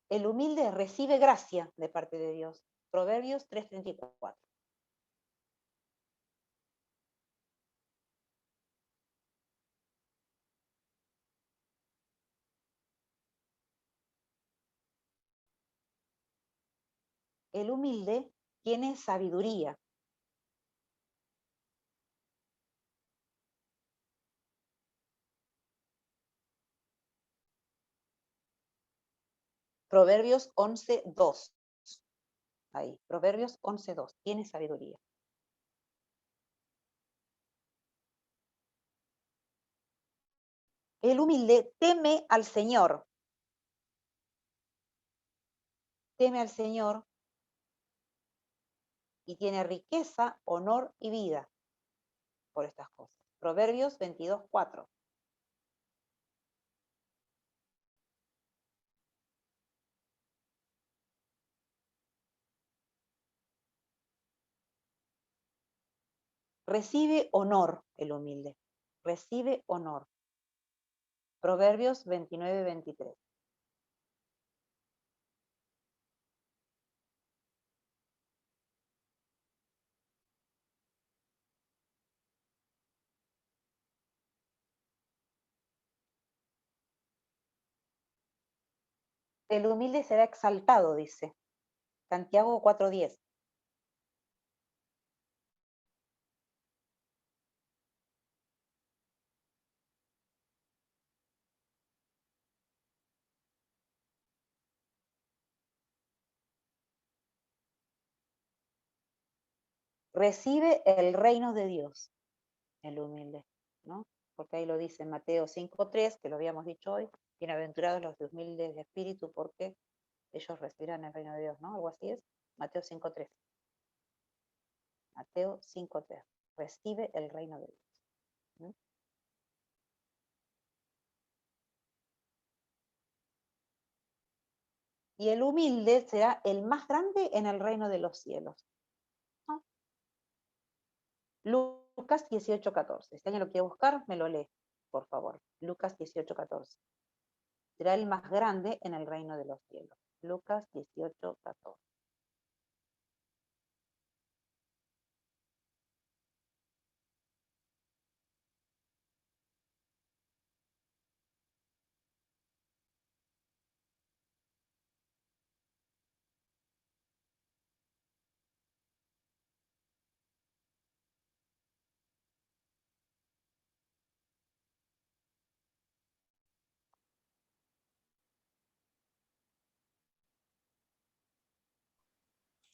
El humilde recibe gracia de parte de Dios. Proverbios 3:34. El humilde tiene sabiduría. Proverbios 11:2. Ahí, Proverbios 11:2. Tiene sabiduría. El humilde teme al Señor. Teme al Señor y tiene riqueza, honor y vida por estas cosas. Proverbios 22:4. Recibe honor el humilde. Recibe honor. Proverbios 29:23. El humilde será exaltado, dice. Santiago 4:10. Recibe el reino de Dios, el humilde, ¿no? Porque ahí lo dice en Mateo 5:3, que lo habíamos dicho hoy, bienaventurados los humildes de espíritu, porque ellos recibirán el reino de Dios, ¿no? Algo así es, Mateo 5:3. Mateo 5:3. Recibe el reino de Dios. ¿Mm? Y el humilde será el más grande en el reino de los cielos. ¿No? Lucas 18:14. Si alguien lo quiere buscar, me lo lee, por favor. Lucas 18:14. Será el más grande en el reino de los cielos. Lucas 18:14.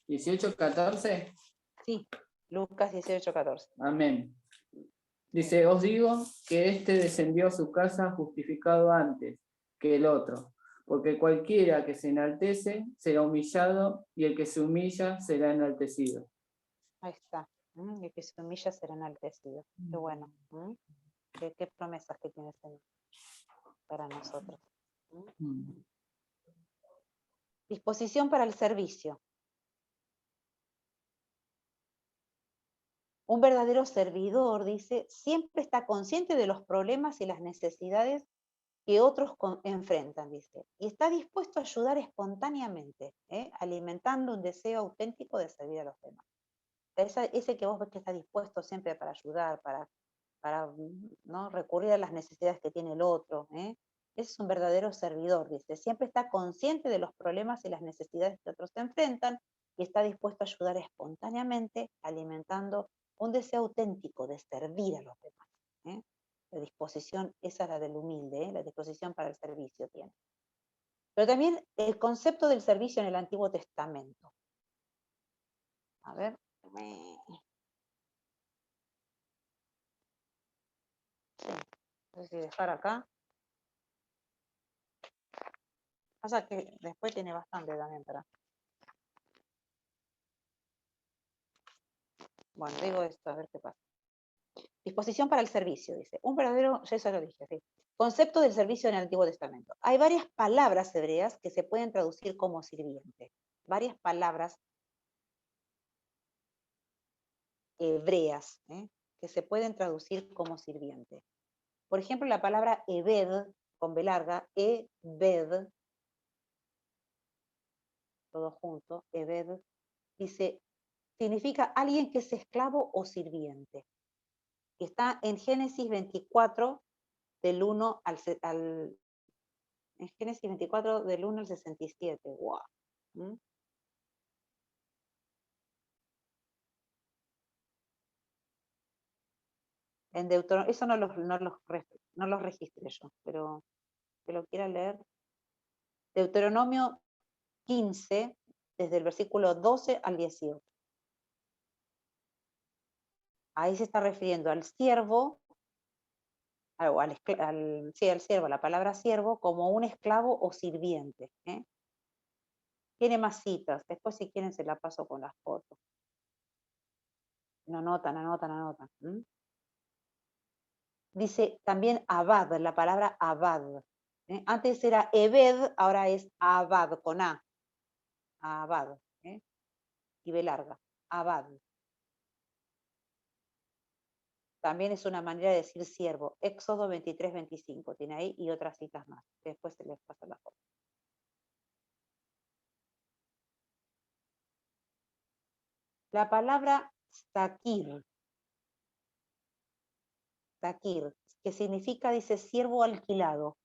¿18:14? Sí, Lucas 18:14. Amén. Dice, os digo que éste descendió a su casa justificado antes que el otro, porque cualquiera que se enaltece será humillado, y el que se humilla será enaltecido. Ahí está. El que se humilla será enaltecido. Qué bueno. Qué promesas que tiene el Señor para nosotros. Disposición para el servicio. Un verdadero servidor, dice, siempre está consciente de los problemas y las necesidades que otros enfrentan, dice, y está dispuesto a ayudar espontáneamente, alimentando un deseo auténtico de servir a los demás. Ese que vos ves que está dispuesto siempre para ayudar, para ¿no? recurrir a las necesidades que tiene el otro, ese es un verdadero servidor, dice, siempre está consciente de los problemas y las necesidades que otros enfrentan y está dispuesto a ayudar espontáneamente, alimentando un deseo auténtico de servir a los demás. La disposición, esa es la del humilde, la disposición para el servicio tiene. Pero también el concepto del servicio en el Antiguo Testamento. A ver. No sé si dejar acá. Pasa que después tiene bastante también para. Bueno, digo esto, a ver qué pasa. Disposición para el servicio, dice. Un verdadero, ya eso lo dije, sí. Concepto del servicio en el Antiguo Testamento. Hay varias palabras hebreas que se pueden traducir como sirviente. Varias palabras hebreas que se pueden traducir como sirviente. Por ejemplo, la palabra Ebed, con B larga, Ebed, todo junto, Ebed, dice, significa alguien que es esclavo o sirviente. Está en Génesis 24, del 1 en Génesis 24, del 1 al 67. ¡Wow! En Deuteronomio, eso no los registré yo, pero que lo quiera leer. Deuteronomio 15, desde el versículo 12 al 18. Ahí se está refiriendo al siervo, al siervo, la palabra siervo, como un esclavo o sirviente. Tiene más citas, después si quieren se la paso con las fotos. No anotan. Dice también abad, la palabra abad. Antes era ebed, ahora es abad, con A. Abad. Y B larga. Abad. También es una manera de decir siervo. Éxodo 23, 25. Tiene ahí y otras citas más. Después se les pasa la foto. La palabra Sakir, que significa, dice, siervo alquilado,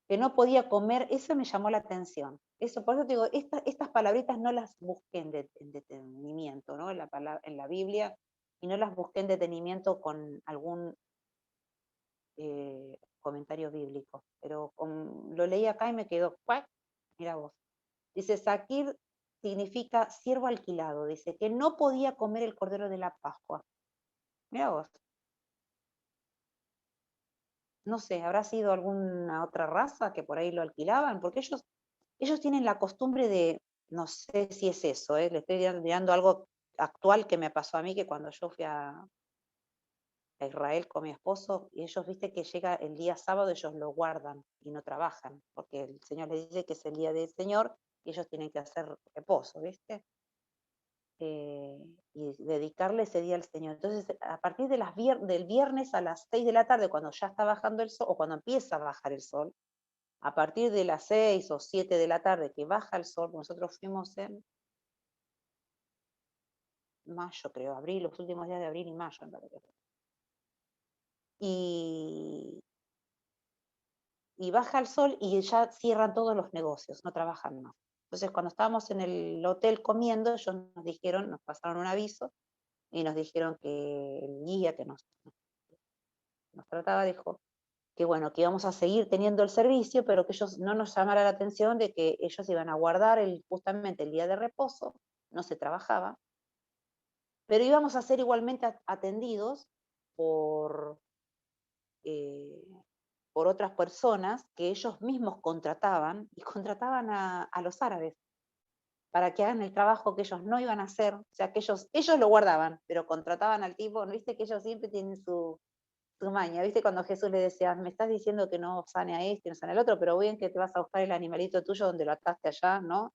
que no podía comer, eso me llamó la atención. Eso, por eso te digo, estas palabritas no las busqué en detenimiento, ¿no? En la Biblia, y no las busqué en detenimiento con algún comentario bíblico, pero lo leí acá y me quedó, ¡cuac! Mira vos. Dice, Sakir significa siervo alquilado, dice, que no podía comer el cordero de la Pascua. Mira vos. No sé, habrá sido alguna otra raza que por ahí lo alquilaban, porque ellos tienen la costumbre de, no sé si es eso, le estoy dando algo actual que me pasó a mí, que cuando yo fui a Israel con mi esposo, y ellos, viste que llega el día sábado, ellos lo guardan y no trabajan, porque el Señor les dice que es el día del Señor y ellos tienen que hacer reposo, ¿viste? Y dedicarle ese día al Señor. Entonces, a partir de del viernes a las 6 de la tarde, cuando ya está bajando el sol, o cuando empieza a bajar el sol, a partir de las 6 o 7 de la tarde que baja el sol, nosotros fuimos en mayo, creo, abril, los últimos días de abril y mayo, me parece. Y, y baja el sol y ya cierran todos los negocios, no trabajan más. Entonces, cuando estábamos en el hotel comiendo, ellos nos dijeron, nos pasaron un aviso y nos dijeron que el guía que nos trataba dijo que bueno, que íbamos a seguir teniendo el servicio, pero que ellos no nos llamara la atención de que ellos iban a guardar justamente el día de reposo, no se trabajaba, pero íbamos a ser igualmente atendidos por, eh, por otras personas que ellos mismos contrataban y contrataban a los árabes para que hagan el trabajo que ellos no iban a hacer, o sea, que ellos lo guardaban, pero contrataban al tipo, ¿no viste que ellos siempre tienen su maña? ¿Viste cuando Jesús le decía, me estás diciendo que no sane a este, no sane al otro, pero bien que te vas a buscar el animalito tuyo donde lo ataste allá, ¿no?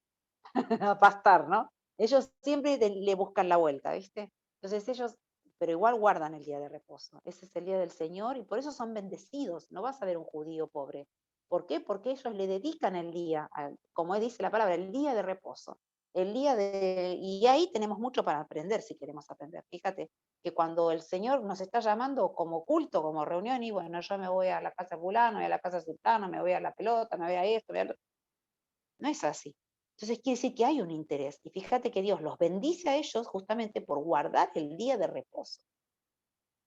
A pastar, ¿no? Ellos siempre le buscan la vuelta, ¿viste? Entonces ellos, pero igual guardan el día de reposo. Ese es el día del Señor y por eso son bendecidos. No vas a ver un judío pobre. ¿Por qué? Porque ellos le dedican el día, como dice la palabra, el día de reposo. Y ahí tenemos mucho para aprender si queremos aprender. Fíjate que cuando el Señor nos está llamando como culto, como reunión, y bueno, yo me voy a la casa de fulano, me voy a la casa de sultano, me voy a la pelota, me voy a esto, me voy a lo... No es así. Entonces quiere decir que hay un interés. Y fíjate que Dios los bendice a ellos justamente por guardar el día de reposo.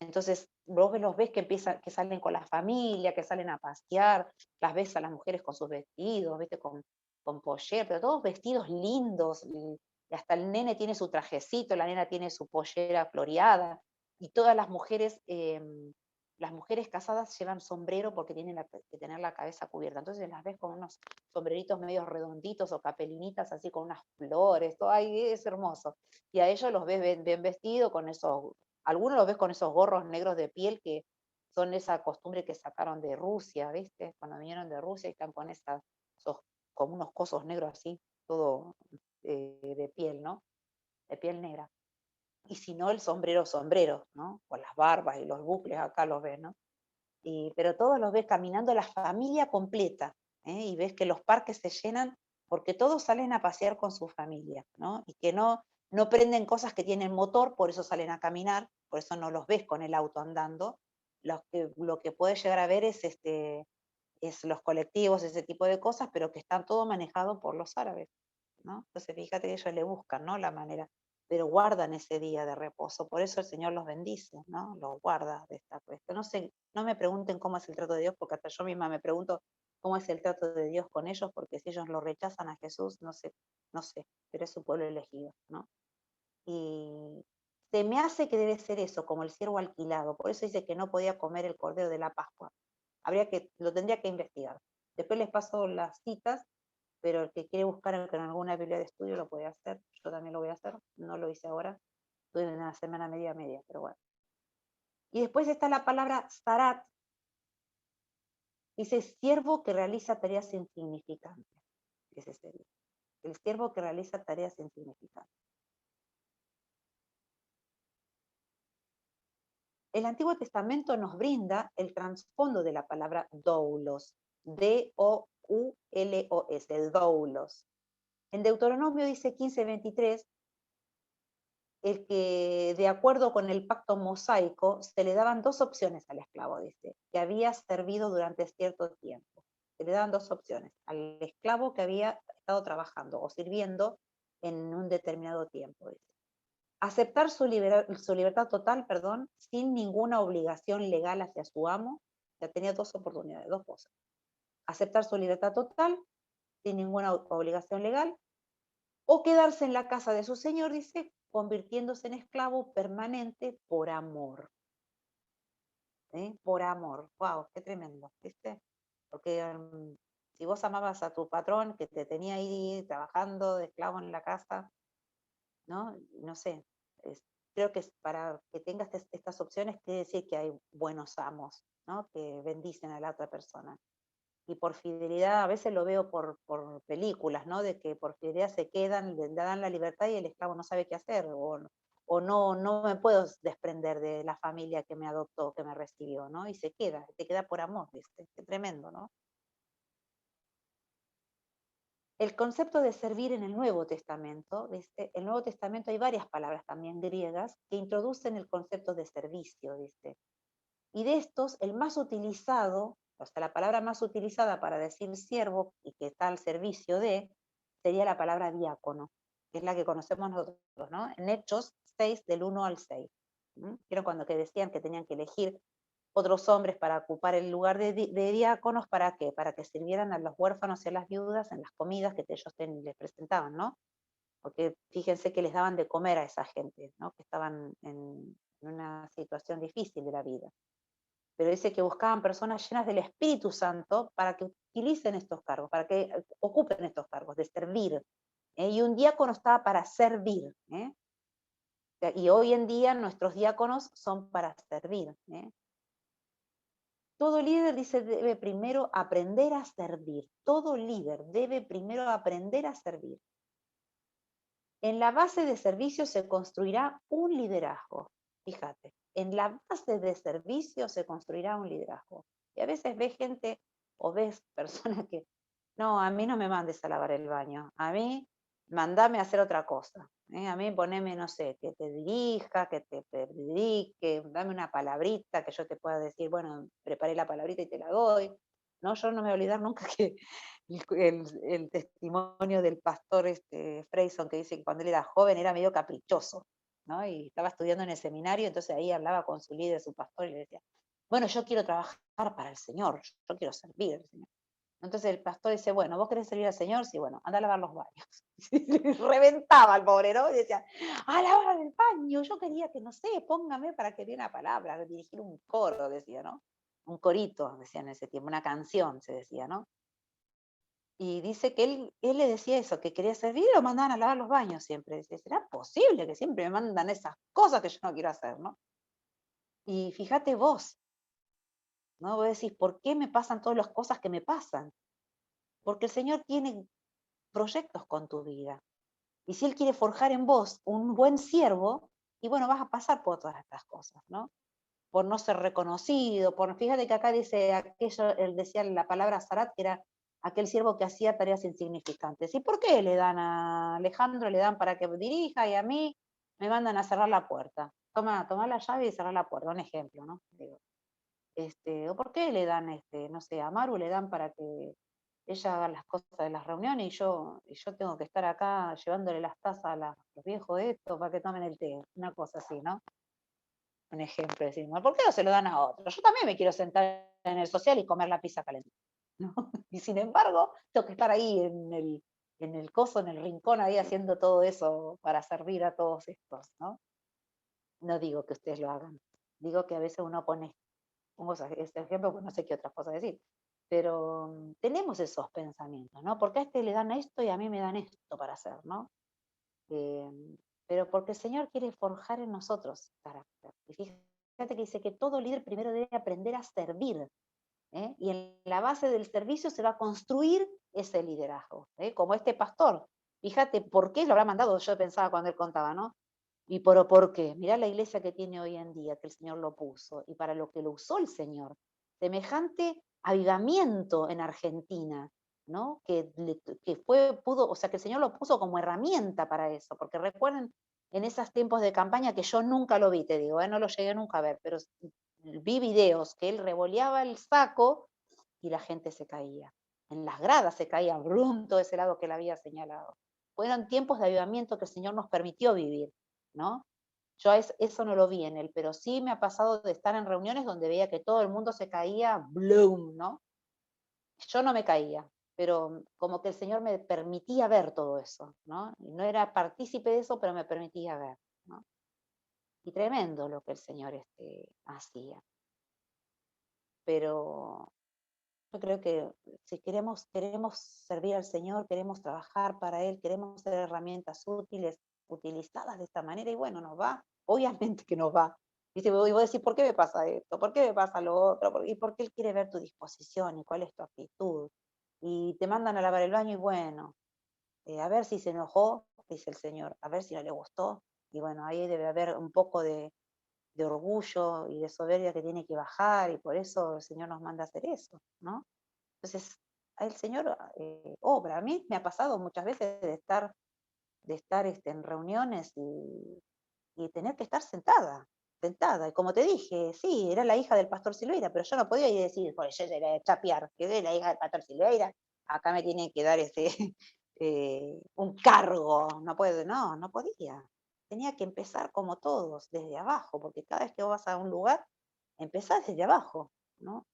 Entonces, vos los ves que que salen con la familia, que salen a pasear, las ves a las mujeres con sus vestidos, ¿viste? Con poller, pero todos vestidos lindos, y hasta el nene tiene su trajecito, la nena tiene su pollera floreada, y todas las mujeres casadas llevan sombrero porque tienen que tener la cabeza cubierta. Entonces las ves con unos sombreritos medio redonditos o capelinitas así con unas flores, todo ahí es hermoso. Y a ellos los ves bien vestidos con esos, algunos los ves con esos gorros negros de piel que son esa costumbre que sacaron de Rusia, ¿viste? Cuando vinieron de Rusia y están con esos, como unos cosos negros así, todo de piel, ¿no? De piel negra. Y si no, el sombrero, ¿no? Con las barbas y los bucles, acá los ves, ¿no? Pero todos los ves caminando la familia completa, ¿eh? Y ves que los parques se llenan porque todos salen a pasear con su familia, ¿no? Y que no prenden cosas que tienen motor, por eso salen a caminar, por eso no los ves con el auto andando. Lo que puedes llegar a ver es los colectivos, ese tipo de cosas, pero que están todo manejado por los árabes, ¿no? Entonces fíjate que ellos le buscan, ¿no? La manera, pero guardan ese día de reposo, por eso el Señor los bendice, ¿no? Los guarda de esta cuestión. No sé, no me pregunten cómo es el trato de Dios, porque hasta yo misma me pregunto cómo es el trato de Dios con ellos, porque si ellos lo rechazan a Jesús, no sé, pero es su pueblo elegido, ¿no? Y se me hace que debe ser eso, como el siervo alquilado, por eso dice que no podía comer el cordero de la Pascua. Lo tendría que investigar. Después les paso las citas, pero el que quiere buscar en alguna Biblia de estudio lo puede hacer. Yo también lo voy a hacer. No lo hice ahora. Estuve en una semana media, pero bueno. Y después está la palabra zarat. Dice siervo que realiza tareas insignificantes. Ese es el siervo que realiza tareas insignificantes. El Antiguo Testamento nos brinda el trasfondo de la palabra doulos. D-O-U-L-O-S, doulos. En Deuteronomio dice 15:23, el que de acuerdo con el pacto mosaico se le daban dos opciones al esclavo, dice, que había servido durante cierto tiempo. Se le daban dos opciones al esclavo que había estado trabajando o sirviendo en un determinado tiempo, dice. Aceptar su libertad total, perdón, sin ninguna obligación legal hacia su amo. Ya tenía dos oportunidades, dos cosas. Aceptar su libertad total sin ninguna obligación legal, o quedarse en la casa de su señor, dice, convirtiéndose en esclavo permanente por amor. ¿Eh? Por amor. Wow, qué tremendo, ¿viste? Porque si vos amabas a tu patrón que te tenía ahí trabajando de esclavo en la casa, ¿no? No sé, creo que para que tengas estas opciones quiere decir que hay buenos amos, ¿no? Que bendicen a la otra persona. Y por fidelidad, a veces lo veo por películas, ¿no? De que por fidelidad se quedan, le dan la libertad y el esclavo no sabe qué hacer, o no me puedo desprender de la familia que me adoptó, que me recibió, ¿no? Y se queda por amor, ¿viste? Qué tremendo, ¿no? El concepto de servir en el Nuevo Testamento, ¿viste? El Nuevo Testamento hay varias palabras también griegas que introducen el concepto de servicio, ¿viste? Y de estos, el más utilizado, o sea, la palabra más utilizada para decir siervo y que está al servicio de, sería la palabra diácono, que es la que conocemos nosotros, ¿no? En Hechos 6, del 1 al 6. Pero cuando que decían que tenían que elegir otros hombres para ocupar el lugar de diáconos, ¿para qué? Para que sirvieran a los huérfanos y a las viudas en las comidas que ellos les presentaban, ¿no? Porque fíjense que les daban de comer a esa gente, ¿no? Que estaban en una situación difícil de la vida. Pero dice que buscaban personas llenas del Espíritu Santo para que utilicen estos cargos, para que ocupen estos cargos de servir. Y un diácono estaba para servir. Y hoy en día nuestros diáconos son para servir. Todo líder, dice, debe primero aprender a servir. Todo líder debe primero aprender a servir. En la base de servicio se construirá un liderazgo. Fíjate, en la base de servicio se construirá un liderazgo. Y a veces ves gente o ves personas que, no, a mí no me mandes a lavar el baño, a mí mandame a hacer otra cosa. A mí poneme, no sé, que te dirija, que te predique, dame una palabrita que yo te pueda decir, bueno, preparé la palabrita y te la doy. No, yo no me voy a olvidar nunca que el testimonio del pastor Freyson, que dice que cuando él era joven era medio caprichoso, ¿no? Y estaba estudiando en el seminario, entonces ahí hablaba con su líder, su pastor, y le decía, bueno, yo quiero trabajar para el Señor, yo quiero servir al Señor. Entonces el pastor dice, bueno, ¿vos querés servir al Señor? Sí, bueno, anda a lavar los baños. Y reventaba al pobre, ¿no? Y decía, a lavar el baño, yo quería que, no sé, póngame para que dé una palabra, dirigir un coro, decía, ¿no? Un corito, decía en ese tiempo, una canción, se decía, ¿no? Y dice que él le decía eso, que quería servir y lo mandaban a lavar los baños siempre. Dice, ¿será posible que siempre me mandan esas cosas que yo no quiero hacer, ¿no? Y fíjate vos, ¿no? Vos decís, ¿por qué me pasan todas las cosas que me pasan? Porque el Señor tiene proyectos con tu vida. Y si Él quiere forjar en vos un buen siervo, y bueno, vas a pasar por todas estas cosas, ¿no? Por no ser reconocido, fíjate que acá dice aquello, él decía la palabra Sarat, que era aquel siervo que hacía tareas insignificantes. ¿Y por qué le dan a Alejandro, le dan para que dirija y a mí me mandan a cerrar la puerta? Toma la llave y cerrar la puerta, un ejemplo, ¿no? Digo, o por qué le dan, no sé, a Maru le dan para que ella haga las cosas de las reuniones y yo tengo que estar acá llevándole las tazas a los viejos de esto para que tomen el té, una cosa así, ¿no? Un ejemplo, decimos, ¿por qué no se lo dan a otro? Yo también me quiero sentar en el social y comer la pizza calentita, ¿no? Y sin embargo, tengo que estar ahí en el coso, en el rincón, ahí haciendo todo eso para servir a todos estos, ¿no? No digo que ustedes lo hagan, digo que a veces uno pongo este ejemplo, pues no sé qué otra cosa decir, pero tenemos esos pensamientos, ¿no? Porque a este le dan esto y a mí me dan esto para hacer, ¿no? Eh, pero porque el Señor quiere forjar en nosotros carácter. Y fíjate que dice que todo líder primero debe aprender a servir, ¿eh? Y en la base del servicio se va a construir ese liderazgo, ¿eh? Como este pastor. Fíjate por qué lo habrá mandado, yo pensaba cuando él contaba, ¿no? ¿Y por qué? Mirá la iglesia que tiene hoy en día, que el Señor lo puso, y para lo que lo usó el Señor. Semejante avivamiento en Argentina, ¿no? O sea, que el Señor lo puso como herramienta para eso, porque recuerden en esos tiempos de campaña que yo nunca lo vi, te digo, no lo llegué nunca a ver, pero vi videos que él revoleaba el saco y la gente se caía. En las gradas se caía, brum, todo ese lado que él había señalado. Fueron tiempos de avivamiento que el Señor nos permitió vivir, ¿no? Yo eso no lo vi en él, pero sí me ha pasado de estar en reuniones donde veía que todo el mundo se caía, bloom, ¿no? Yo no me caía, pero como que el Señor me permitía ver todo eso, ¿no? Y no era partícipe de eso, pero me permitía ver, ¿no? Y tremendo lo que el Señor hacía. Pero yo creo que si queremos servir al Señor, queremos trabajar para Él, queremos ser herramientas útiles, utilizadas de esta manera y bueno, nos va, obviamente que nos va. Y vos decís, ¿por qué me pasa esto? ¿Por qué me pasa lo otro? ¿Y por qué él quiere ver tu disposición y cuál es tu actitud? Y te mandan a lavar el baño y bueno, a ver si se enojó, dice el Señor, a ver si no le gustó. Y bueno, ahí debe haber un poco de orgullo y de soberbia que tiene que bajar y por eso el Señor nos manda a hacer eso, ¿no? Entonces, el Señor obra. A mí me ha pasado muchas veces de estar en reuniones y tener que estar sentada, sentada. Y como te dije, sí, era la hija del pastor Silveira, pero yo no podía ir a decir, pues yo era de chapear, que soy la hija del pastor Silveira, acá me tienen que dar un cargo, no puedo, no podía. Tenía que empezar como todos, desde abajo, porque cada vez que vos vas a un lugar, empezás desde abajo, ¿no?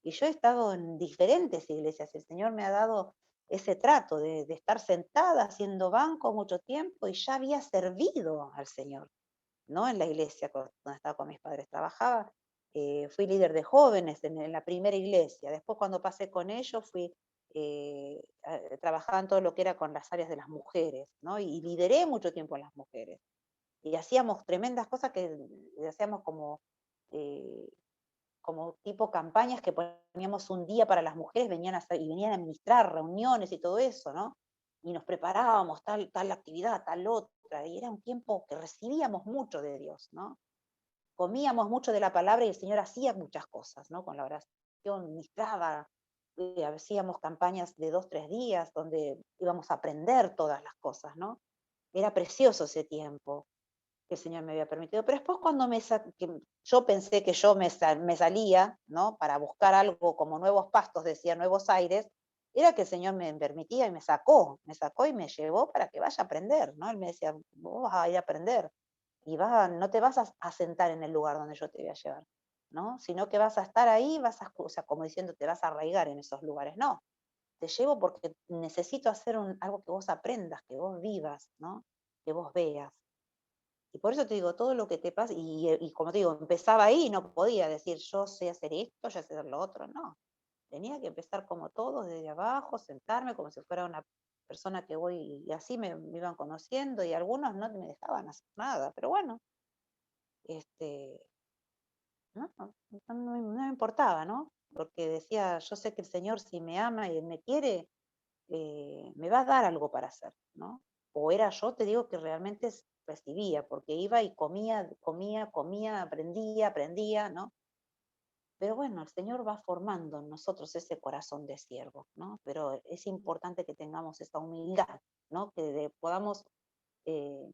Y yo he estado en diferentes iglesias, el Señor me ha dado ese trato de estar sentada haciendo banco mucho tiempo y ya había servido al Señor, ¿no? En la iglesia donde estaba con mis padres, trabajaba, fui líder de jóvenes en la primera iglesia, después cuando pasé con ellos trabajaba en todo lo que era con las áreas de las mujeres, ¿no? Y lideré mucho tiempo a las mujeres. Y hacíamos tremendas cosas que hacíamos eh, como tipo campañas que poníamos un día para las mujeres, y venían a administrar reuniones y todo eso, ¿no? Y nos preparábamos tal actividad, tal otra, y era un tiempo que recibíamos mucho de Dios, ¿no? Comíamos mucho de la palabra y el Señor hacía muchas cosas, ¿no? Con la oración, ministraba, hacíamos campañas de 2, 3 días donde íbamos a aprender todas las cosas, ¿no? Era precioso ese tiempo que el Señor me había permitido. Pero después cuando que yo pensé que yo me salía, ¿no? Para buscar algo como nuevos pastos, decía, nuevos aires, era que el Señor me permitía y me sacó y me llevó para que vaya a aprender, ¿no? Él me decía, vos vas a ir a aprender y no te vas a sentar en el lugar donde yo te voy a llevar, ¿no? Sino que vas a estar ahí, o sea, como diciendo, te vas a arraigar en esos lugares. No, te llevo porque necesito hacer algo que vos aprendas, que vos vivas, ¿no? Que vos veas. Y por eso te digo, todo lo que te pasa, y como te digo, empezaba ahí y no podía decir, yo sé hacer esto, yo sé hacer lo otro, no. Tenía que empezar como todos, desde abajo, sentarme como si fuera una persona que voy, y así me iban conociendo, y algunos no me dejaban hacer nada, pero bueno, este, no me importaba, ¿no? Porque decía, yo sé que el Señor si me ama y me quiere, me va a dar algo para hacer, ¿no? O era yo, te digo que realmente recibía, porque iba y comía, comía, comía, aprendía, ¿no? Pero bueno, el Señor va formando en nosotros ese corazón de siervo, ¿no? Pero es importante que tengamos esa humildad, ¿no? Que podamos, eh,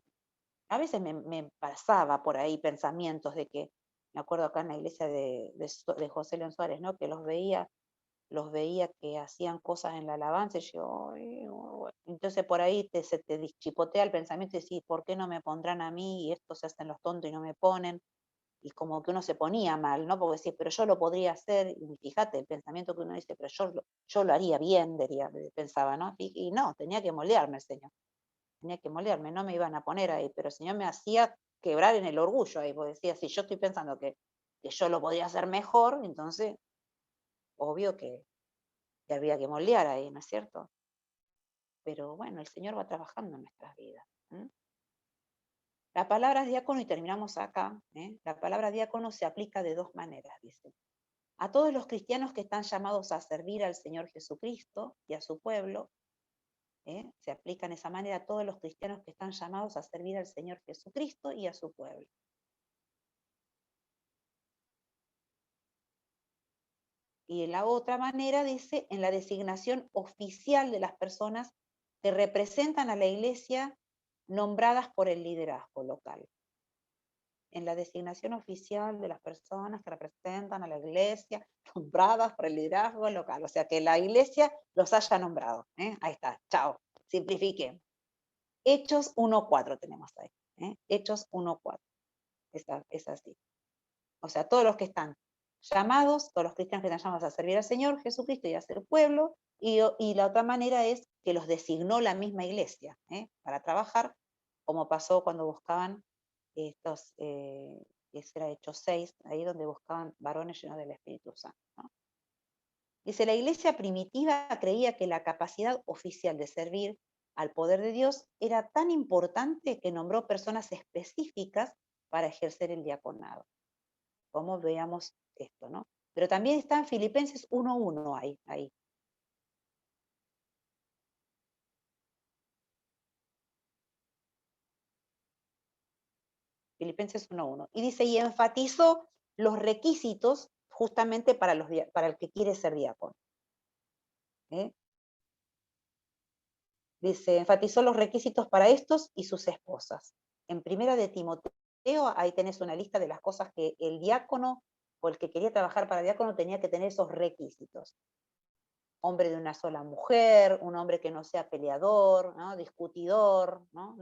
a veces me pasaba por ahí pensamientos de que, me acuerdo acá en la iglesia de José León Suárez, ¿no? Que los veía que hacían cosas en la alabanza y yo, "Ay, entonces por ahí se te dischipotea el pensamiento y decís, ¿por qué no me pondrán a mí? Y estos se hacen los tontos y no me ponen. Y como que uno se ponía mal, ¿no? Porque decís, pero yo lo podría hacer, y fíjate, el pensamiento que uno dice, pero yo lo haría bien, pensaba, ¿no? Y no, tenía que moldearme el Señor, tenía que moldearme, no me iban a poner ahí, pero el Señor me hacía quebrar en el orgullo ahí, porque decía, si yo estoy pensando que yo lo podía hacer mejor, entonces, obvio que había que moldear ahí, ¿no es cierto? Pero bueno, el Señor va trabajando en nuestras vidas. ¿M? La palabra diácono, y terminamos acá, la palabra diácono se aplica de dos maneras, dice. A todos los cristianos que están llamados a servir al Señor Jesucristo y a su pueblo, se aplica en esa manera a todos los cristianos que están llamados a servir al Señor Jesucristo y a su pueblo. Y la otra manera dice en la designación oficial de las personas que representan a la iglesia nombradas por el liderazgo local. En la designación oficial de las personas que representan a la iglesia nombradas por el liderazgo local. O sea, que la iglesia los haya nombrado. Ahí está, chao, simplifique. Hechos 1:4 tenemos ahí. Hechos 1:4. Es así. O sea, todos los que están llamados, todos los cristianos que están llamados a servir al Señor Jesucristo y a ser pueblo, y la otra manera es que los designó la misma iglesia para trabajar, como pasó cuando buscaban estos, que será Hechos 6, ahí donde buscaban varones llenos del Espíritu Santo, ¿no? Dice, la iglesia primitiva creía que la capacidad oficial de servir al poder de Dios, era tan importante que nombró personas específicas para ejercer el diaconado. Como veamos esto, ¿no? Pero también está en Filipenses 1:1 ahí. Filipenses 1:1. Y dice, y enfatizó los requisitos justamente para el que quiere ser diácono. ¿Eh? Dice, enfatizó los requisitos para estos y sus esposas. En primera de Timoteo, ahí tenés una lista de las cosas que el diácono o el que quería trabajar para diácono tenía que tener esos requisitos. Hombre de una sola mujer, un hombre que no sea peleador, ¿no? Discutidor, ¿no?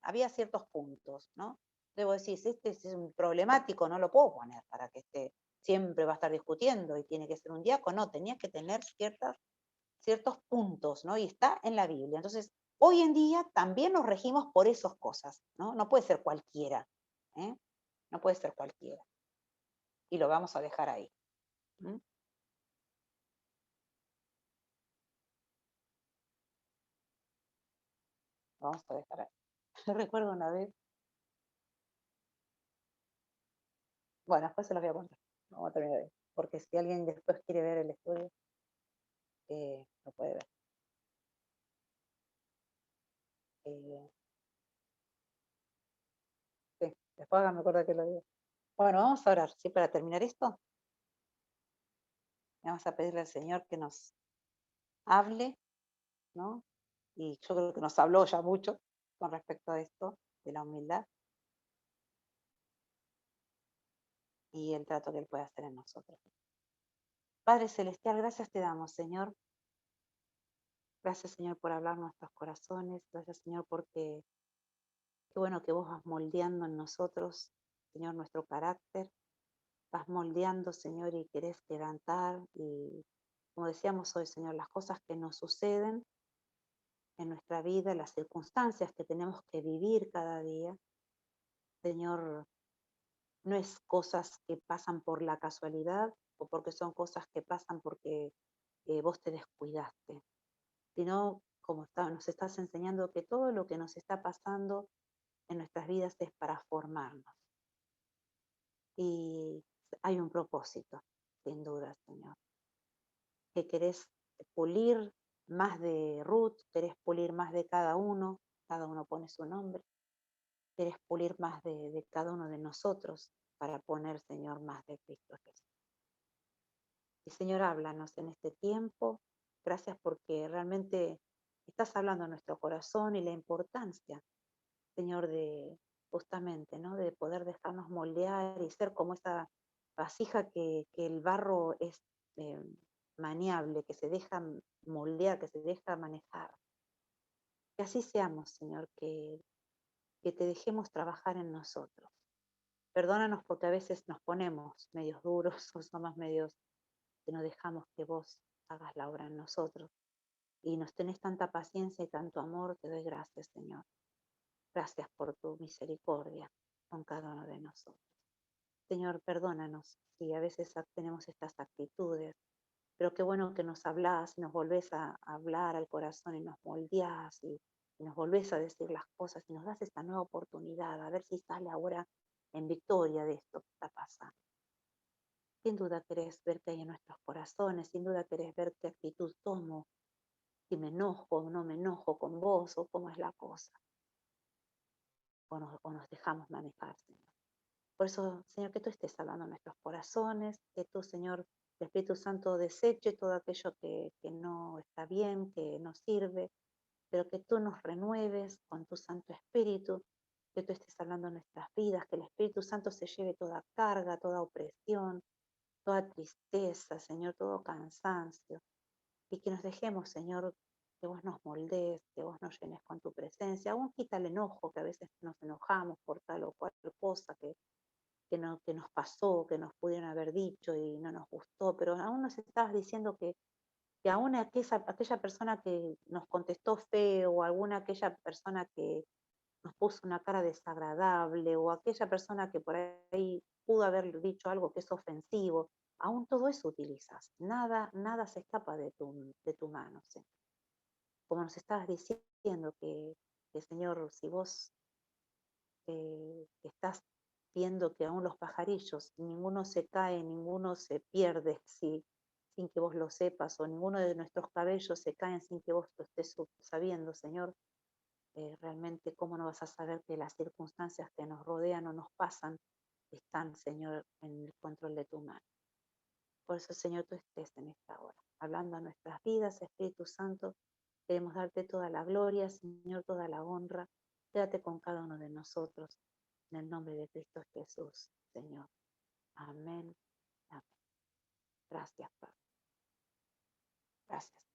Había ciertos puntos, ¿no? Debo decir, este es un problemático, no lo puedo poner para que siempre va a estar discutiendo y tiene que ser un diácono, no, tenía que tener ciertos puntos, ¿no? Y está en la Biblia. Entonces, hoy en día también nos regimos por esas cosas, ¿no? No puede ser cualquiera, ¿eh? No puede ser cualquiera. Y lo vamos a dejar ahí. ¿Mm? Lo vamos a dejar ahí. Yo recuerdo una vez, bueno, después se los voy a contar. Vamos a terminar ahí. Porque si alguien después quiere ver el estudio, lo puede ver. Eh, sí, después me acuerdo que lo digo. Bueno, vamos a orar, ¿sí? Para terminar esto, vamos a pedirle al Señor que nos hable, ¿no? Y yo creo que nos habló ya mucho con respecto a esto, de la humildad y el trato que Él puede hacer en nosotros. Padre Celestial, gracias te damos, Señor. Gracias, Señor, por hablar nuestros corazones. Gracias, Señor, porque qué bueno que vos vas moldeando en nosotros, Señor, nuestro carácter. Vas moldeando, Señor, y querés levantar. Y como decíamos hoy, Señor, las cosas que nos suceden en nuestra vida, las circunstancias que tenemos que vivir cada día, Señor, no es cosas que pasan por la casualidad o porque son cosas que pasan porque vos te descuidaste, sino como nos estás enseñando que todo lo que nos está pasando en nuestras vidas es para formarnos. Y hay un propósito, sin duda, Señor, que querés pulir más de Ruth, querés pulir más de cada uno pone su nombre, querés pulir más de cada uno de nosotros para poner, Señor, más de Cristo Jesús. Y Señor, háblanos en este tiempo. Gracias porque realmente estás hablando a nuestro corazón y la importancia, Señor, de justamente, ¿no? De poder dejarnos moldear y ser como esa vasija que el barro es eh, maniable, que se deja moldear, que se deja manejar. Que así seamos, Señor, que te dejemos trabajar en nosotros. Perdónanos porque a veces nos ponemos medios duros o somos medios que no dejamos que vos hagas la obra en nosotros. Y nos tenés tanta paciencia y tanto amor, te doy gracias, Señor. Gracias por tu misericordia con cada uno de nosotros. Señor, perdónanos si a veces tenemos estas actitudes, pero qué bueno que nos hablás y nos volvés a hablar al corazón y nos moldeás y nos volvés a decir las cosas y nos das esta nueva oportunidad a ver si sale ahora en victoria de esto que está pasando. Sin duda querés ver qué hay en nuestros corazones, sin duda querés ver qué actitud tomo, si me enojo o no me enojo con vos o cómo es la cosa, o nos dejamos manejar, Señor. Por eso, Señor, que tú estés hablando en nuestros corazones, que tú, Señor, el Espíritu Santo deseche todo aquello que no está bien, que no sirve, pero que tú nos renueves con tu Santo Espíritu, que tú estés hablando en nuestras vidas, que el Espíritu Santo se lleve toda carga, toda opresión, toda tristeza, Señor, todo cansancio, y que nos dejemos, Señor, que vos nos moldees, que vos nos llenes con tu presencia, aún quita el enojo, que a veces nos enojamos por tal o cual cosa que nos pasó, que nos pudieron haber dicho y no nos gustó, pero aún nos estabas diciendo que aún aquella persona que nos contestó feo, o aquella persona que nos puso una cara desagradable, o aquella persona que por ahí pudo haber dicho algo que es ofensivo, aún todo eso utilizas. Nada se escapa de tu mano, ¿sí? como nos estabas diciendo, que Señor, si vos estás viendo que aún los pajarillos, ninguno se cae, ninguno se pierde sin que vos lo sepas, o ninguno de nuestros cabellos se caen sin que vos lo estés sabiendo, Señor, realmente cómo no vas a saber que las circunstancias que nos rodean o nos pasan están, Señor, en el control de tu mano. Por eso, Señor, tú estés en esta hora, hablando a nuestras vidas, Espíritu Santo. Queremos darte toda la gloria, Señor, toda la honra. Quédate con cada uno de nosotros. En el nombre de Cristo Jesús, Señor. Amén. Amén. Gracias, Padre. Gracias.